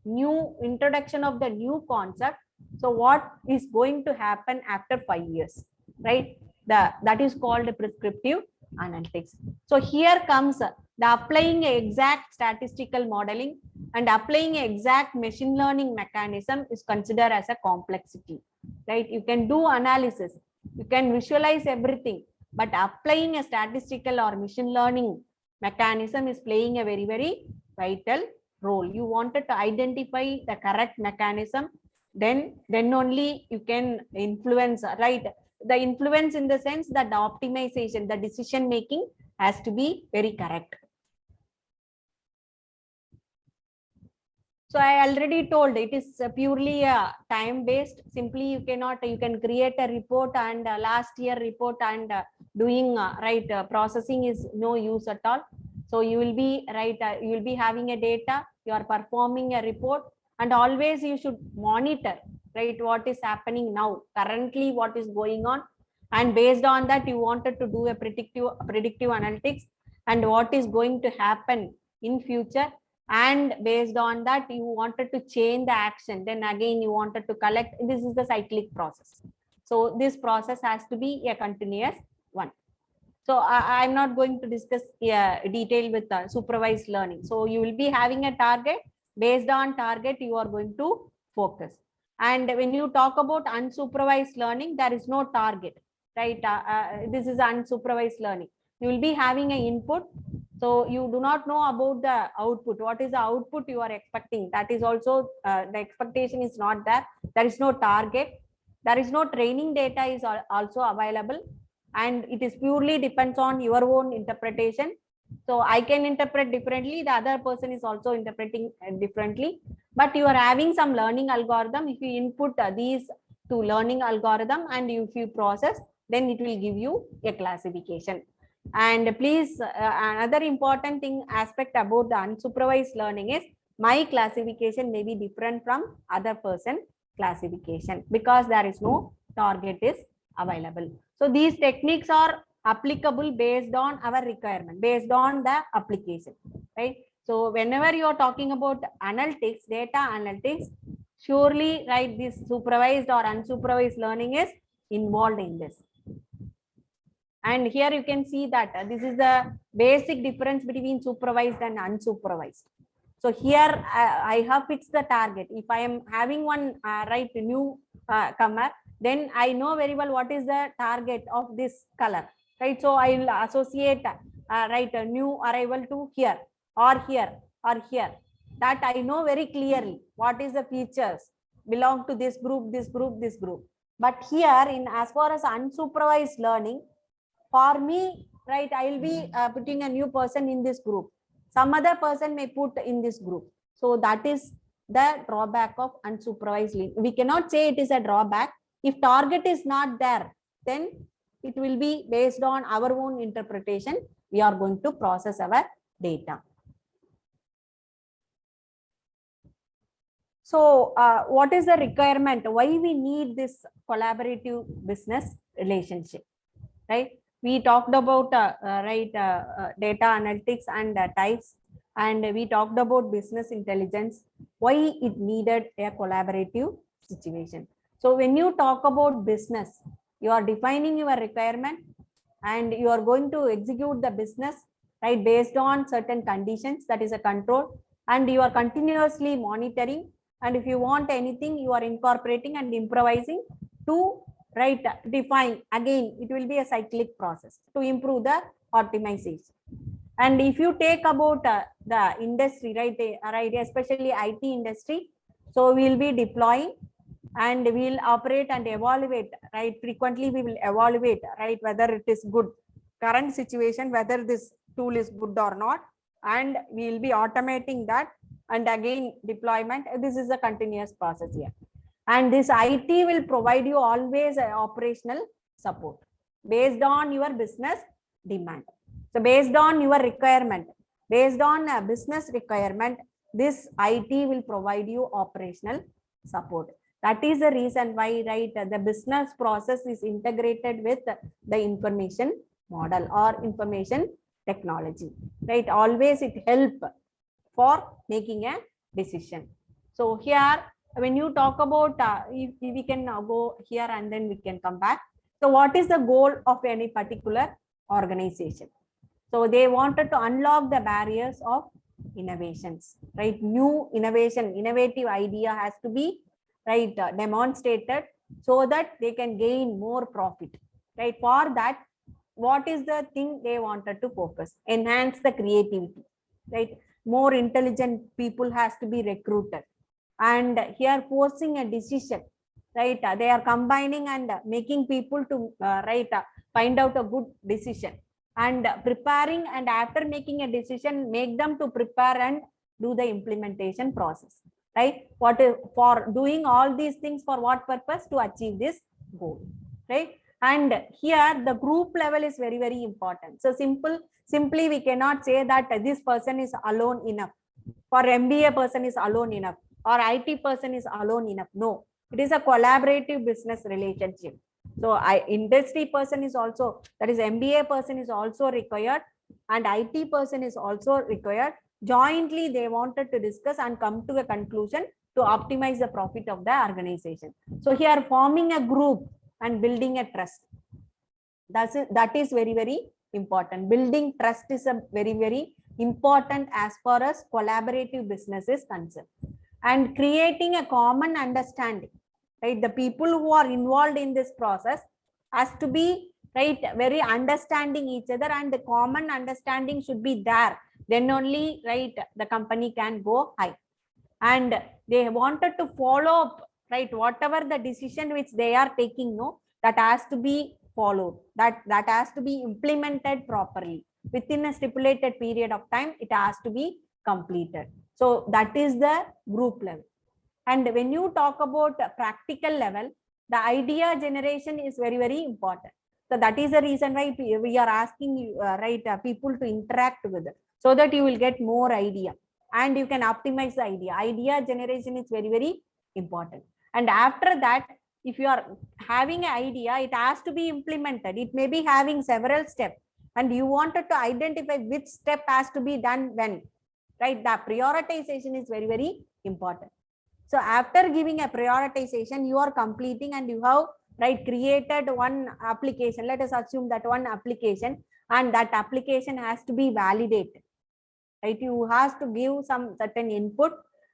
new introduction of the new concept? So what is going to happen after 5 years, right? That is called prescriptive analytics. So here comes the applying exact statistical modeling and applying exact machine learning mechanism is considered as a complexity, right? You can do analysis, you can visualize everything, but applying a statistical or machine learning mechanism is playing a very, very vital role. You wanted to identify the correct mechanism, then only you can influence, right? The influence in the sense that the optimization, the decision making has to be very correct. So I already told it is purely time based. Simply you can create a report and last year report and doing processing is no use at all. So you will be you will be having a data, you are performing a report, and always you should monitor, right, what is happening now, currently what is going on, and based on that you wanted to do a predictive analytics and what is going to happen in future, and based on that you wanted to change the action, then again you wanted to collect. This is the cyclic process. So this process has to be a continuous one. So I'm not going to discuss detail with supervised learning. So you will be having a target. Based on target, you are going to focus. And when you talk about unsupervised learning, there is no target, right? This is unsupervised learning. You will be having an input. So you do not know about the output. What is the output you are expecting? That is also the expectation is not there. There is no target. There is no training data is also available. And it is purely depends on your own interpretation. So I can interpret differently, the other person is also interpreting differently, but you are having some learning algorithm. If you input these to learning algorithm and if you process, then it will give you a classification. And please, another important thing aspect about the unsupervised learning is my classification may be different from other person classification because there is no target is available. So these techniques are applicable based on our requirement, based on the application, right? So whenever you are talking about analytics, data analytics, surely, right, this supervised or unsupervised learning is involved in this. And here you can see that this is the basic difference between supervised and unsupervised. So here I have fixed the target. If I am having one new comer, then I know very well what is the target of this color, right? So I will associate a new arrival to here or here or here. That I know very clearly what is the features belong to this group, this group, this group. But here in as far as unsupervised learning, for me, right, I will be putting a new person in this group. Some other person may put in this group. So that is the drawback of unsupervised learning. We cannot say it is a drawback. If target is not there, then it will be based on our own interpretation. We are going to process our data. So what is the requirement? Why we need this collaborative business relationship, right? We talked about data analytics and types, and we talked about business intelligence, why it needed a collaborative situation. So when you talk about business, you are defining your requirement and you are going to execute the business, right, based on certain conditions, that is a control, and you are continuously monitoring, and if you want anything, you are incorporating and improvising to define. Again, it will be a cyclic process to improve the optimization. And if you take about the industry, right, especially IT industry, so we will be deploying and we'll operate and evaluate, right? Frequently we will evaluate, right, whether it is good, current situation, whether this tool is good or not, and we will be automating that, and again deployment. This is a continuous process here. And this IT will provide you always a operational support based on your business demand. So based on your requirement, based on a business requirement, this IT will provide you operational support. That is the reason why, right, the business process is integrated with the information model or information technology, right? Always it help for making a decision. So here, when you talk about, if we can now go here and then we can come back. So what is the goal of any particular organization? So they wanted to unlock the barriers of innovations, right? New innovation, innovative idea has to be, right, demonstrated so that they can gain more profit, right? For that, what is the thing they wanted to focus? Enhance the creativity, right? More intelligent people has to be recruited, and here forcing a decision, right? They are combining and making people to find out a good decision, and preparing, and after making a decision, make them to prepare and do the implementation process, right? What is for doing all these things, for what purpose? To achieve this goal, right? And here the group level is very, very important. So simply we cannot say that this person is alone enough, for MBA person is alone enough, or IT person is alone enough. No, it is a collaborative business relationship. So industry person is also, that is MBA person is also required, and IT person is also required. Jointly they wanted to discuss and come to a conclusion to optimize the profit of the organization. So here forming a group and building a trust, that is very, very important. Building trust is a very, very important as far as collaborative business is concerned. And creating a common understanding, right? The people who are involved in this process has to be, right, very understanding each other, and the common understanding should be there. Then only, right, the company can go high. And they wanted to follow up, right, whatever the decision which they are taking, no, that has to be followed, that has to be implemented properly within a stipulated period of time. It has to be completed. So that is the group level. And when you talk about practical level, the idea generation is very, very important. So that is the reason why we are asking people to interact together, so that you will get more idea and you can optimize the idea. Idea generation is very, very important. And after that, if you are having an idea, it has to be implemented. It may be having several steps, and you wanted to identify which step has to be done when, right? The prioritization is very, very important. So after giving a prioritization, you are completing, and you have, right, created one application. Let us assume that one application, and that application has to be validated, right? You have to give some certain input,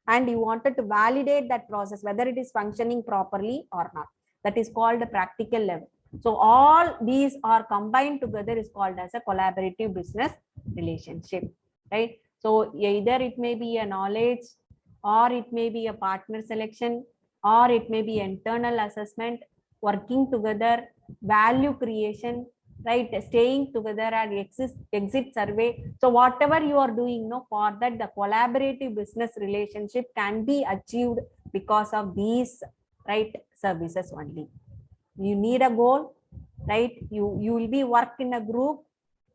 and you wanted to validate that process, whether it is functioning properly or not. That is called a practical level. So all these are combined together is called as a collaborative business relationship, right? So either it may be a knowledge, or it may be a partner selection, or it may be internal assessment, working together, value creation, right, staying together, and exit survey. So whatever you are doing, no, for that the collaborative business relationship can be achieved because of these, right, services only. You need a goal, right? You will be work in a group,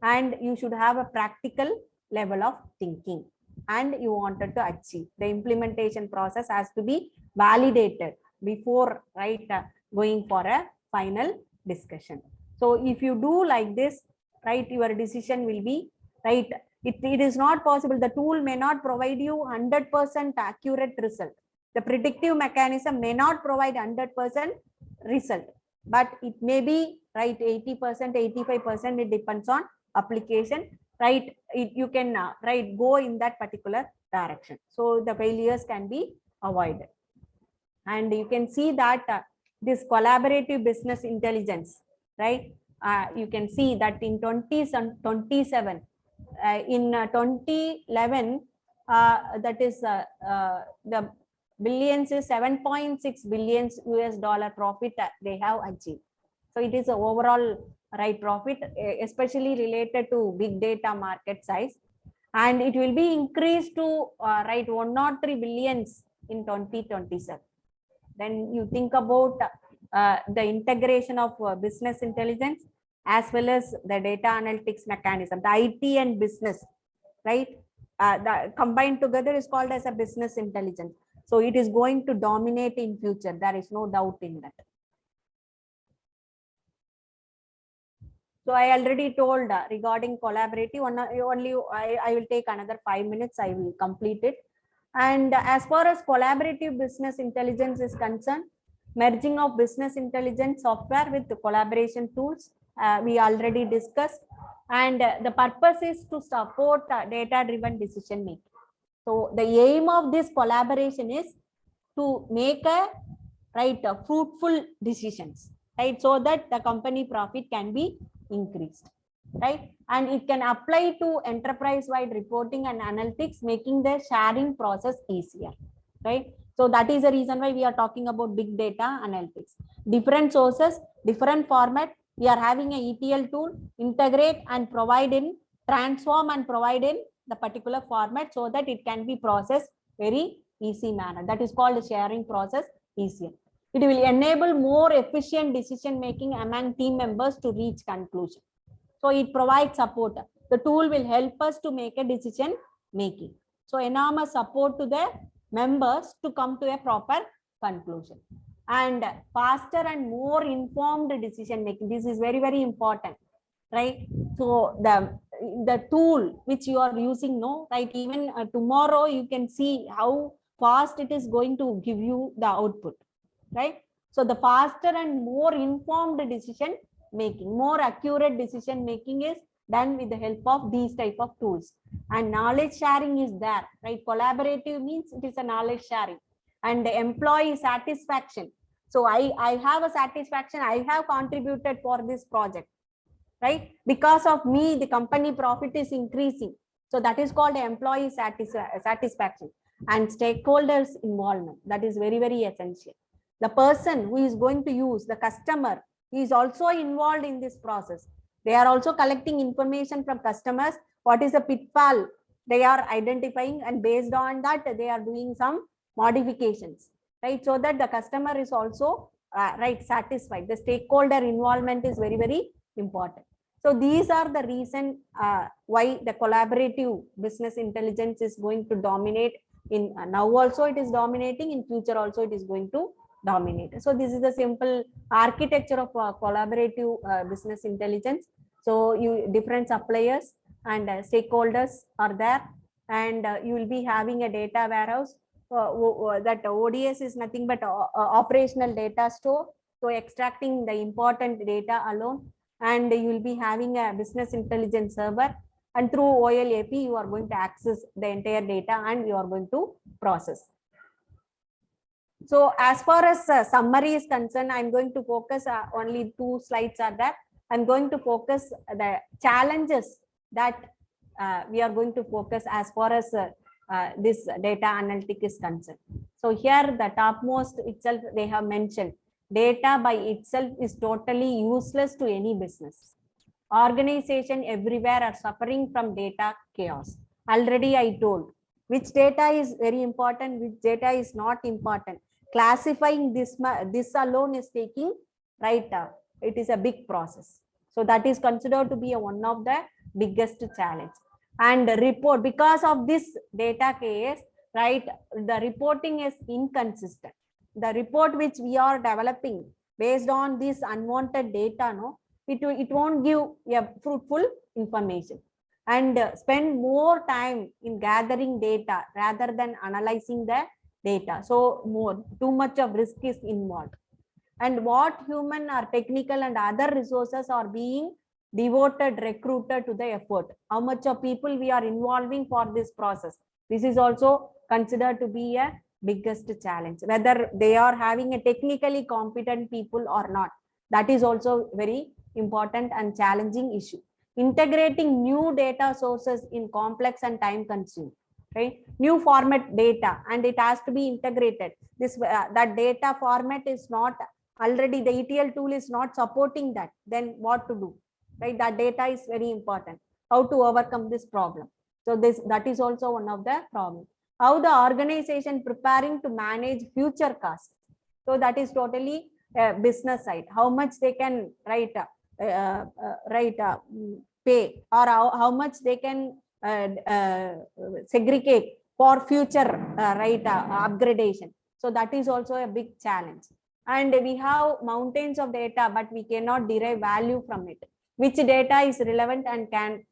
and you should have a practical level of thinking. and you wanted to achieve. The implementation process has to be validated before, right, going for a final discussion. So if you do like this, right, your decision will be right. It is not possible. The tool may not provide you 100% accurate result. The predictive mechanism may not provide 100% result, but it may be right 80%, 85%. It depends on application, right? You can right go in that particular direction. So the failures can be avoided. And you can see that this collaborative business intelligence, right? You can see that in 2027, in 2011, that is the billions is 7.6 billions US dollar profit they have achieved. So it is a overall right profit, especially related to big data market size, and it will be increased to right 103 billions in 2027. Then you think about the integration of business intelligence as well as the data analytics mechanism, the IT and business, right? The combined together is called as a business intelligence. So it is going to dominate in future. There is no doubt in that. So I already told regarding collaborative, only I will take another 5 minutes. I will complete it. And as far as collaborative business intelligence is concerned, merging of business intelligence software with the collaboration tools, we already discussed. And the purpose is to support data-driven decision making. So the aim of this collaboration is to make a fruitful decisions, right? So that the company profit can be increased, right? And it can apply to enterprise-wide reporting and analytics, making the sharing process easier, right? So that is the reason why we are talking about big data analytics. Different sources, different format. We are having a ETL tool, integrate and provide in, transform and provide in the particular format so that it can be processed very easy manner. That is called sharing process easier. It will enable more efficient decision making among team members to reach conclusion. So it provides support. The tool will help us to make a decision making. So enormous support to the members to come to a proper conclusion. And faster and more informed decision making. This is very, very important, right? So the tool which you are using, no, right? Even tomorrow you can see how fast it is going to give you the output, right? So the faster and more informed decision making, more accurate decision making is done with the help of these type of tools. And knowledge sharing is there, right? Collaborative means it is a knowledge sharing. And the employee satisfaction. So I have a satisfaction, I have contributed for this project, right? Because of me, the company profit is increasing. So that is called employee satisfaction. And stakeholders involvement. That is very, very essential. The person who is going to use, the customer, is also involved in this process. They are also collecting information from customers. What is the pitfall they are identifying, and based on that they are doing some modifications, right? So that the customer is also right satisfied. The stakeholder involvement is very, very important. So these are the reason why the collaborative business intelligence is going to dominate in now also it is dominating, in future also it is going to dominate. So this is the simple architecture of collaborative business intelligence. So you different suppliers and stakeholders are there, and you will be having a data warehouse. That ODS is nothing but operational data store. So extracting the important data alone, and you will be having a business intelligence server, and through OLAP you are going to access the entire data and you are going to process. So as far as summary is concerned, I'm going to focus only 2 slides are there. I'm going to focus the challenges that we are going to focus as far as this data analytics is concerned. So here the topmost itself they have mentioned, data by itself is totally useless to any business. Organization everywhere are suffering from data chaos. Already I told which data is very important, which data is not important. Classifying this alone is taking it is a big process. So that is considered to be one of the biggest challenge. and report. Because of this data case, right, the reporting is inconsistent. The report which we are developing based on this unwanted data, no, it won't give a fruitful information, and spend more time in gathering data rather than analyzing the data. So too much of risk is involved. And what human or technical and other resources are being devoted, recruited to the effort? How much of people we are involving for this process? This is also considered to be a biggest challenge, whether they are having a technically competent people or not. That is also very important and challenging issue. Integrating new data sources in complex and time consuming, right? New format data, and it has to be integrated. This that data format is not already, the ETL tool is not supporting that, then what to do, right? That data is very important. How to overcome this problem? So that is also one of the problems. How the organization preparing to manage future costs? So that is totally business side. How much they can pay, or how much they can segregate for future upgradation. So that is also a big challenge. And we have mountains of data, but we cannot derive value from it. Which data is relevant and can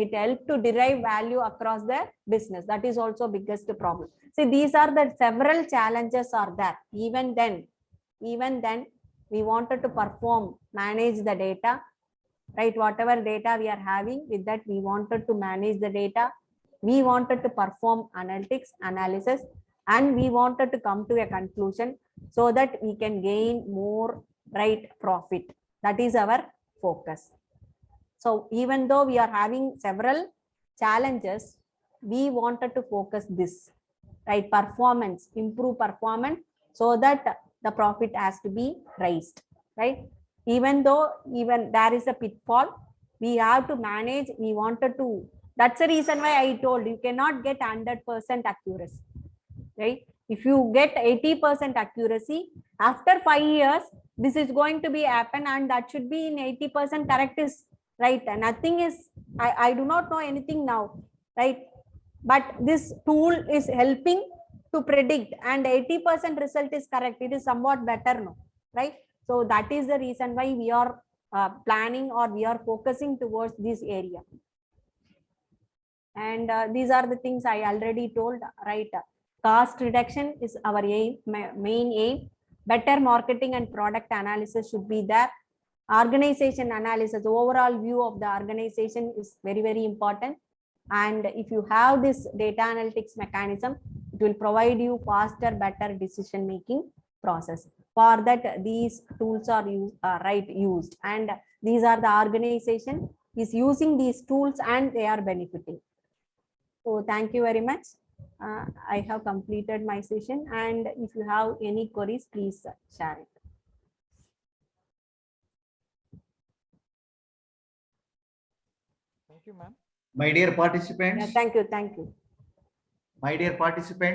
it help to derive value across the business? That is also biggest problem. See, these are the several challenges are there. Even then we wanted to perform, manage the data, right? Whatever data we are having, with that we wanted to manage the data, we wanted to perform analytics, analysis, and we wanted to come to a conclusion so that we can gain more profit. That is our focus. So even though we are having several challenges, we wanted to focus this, right? Performance, improve performance, so that the profit has to be raised, right? Even though there is a pitfall, we have to manage. We wanted to, that's the reason why I told you cannot get 100% accuracy, right? If you get 80% accuracy, after 5 years, this is going to be happen, and that should be in 80% correct is right. And nothing is, I do not know anything now, right? But this tool is helping to predict, and 80% result is correct. It is somewhat better, no, right? So that is the reason why we are planning, or we are focusing towards this area. And these are the things I already told, right? Cost reduction is our aim, main aim. Better marketing and product analysis should be there. Organization analysis, overall view of the organization is very, very important. And if you have this data analytics mechanism, it will provide you faster, better decision making process. For that, these tools are used, and these are the organization is using these tools, and they are benefiting. So thank you very much. I have completed my session, and if you have any queries, please share it. Thank you, ma'am. My dear participants. Yeah, thank you. My dear participants.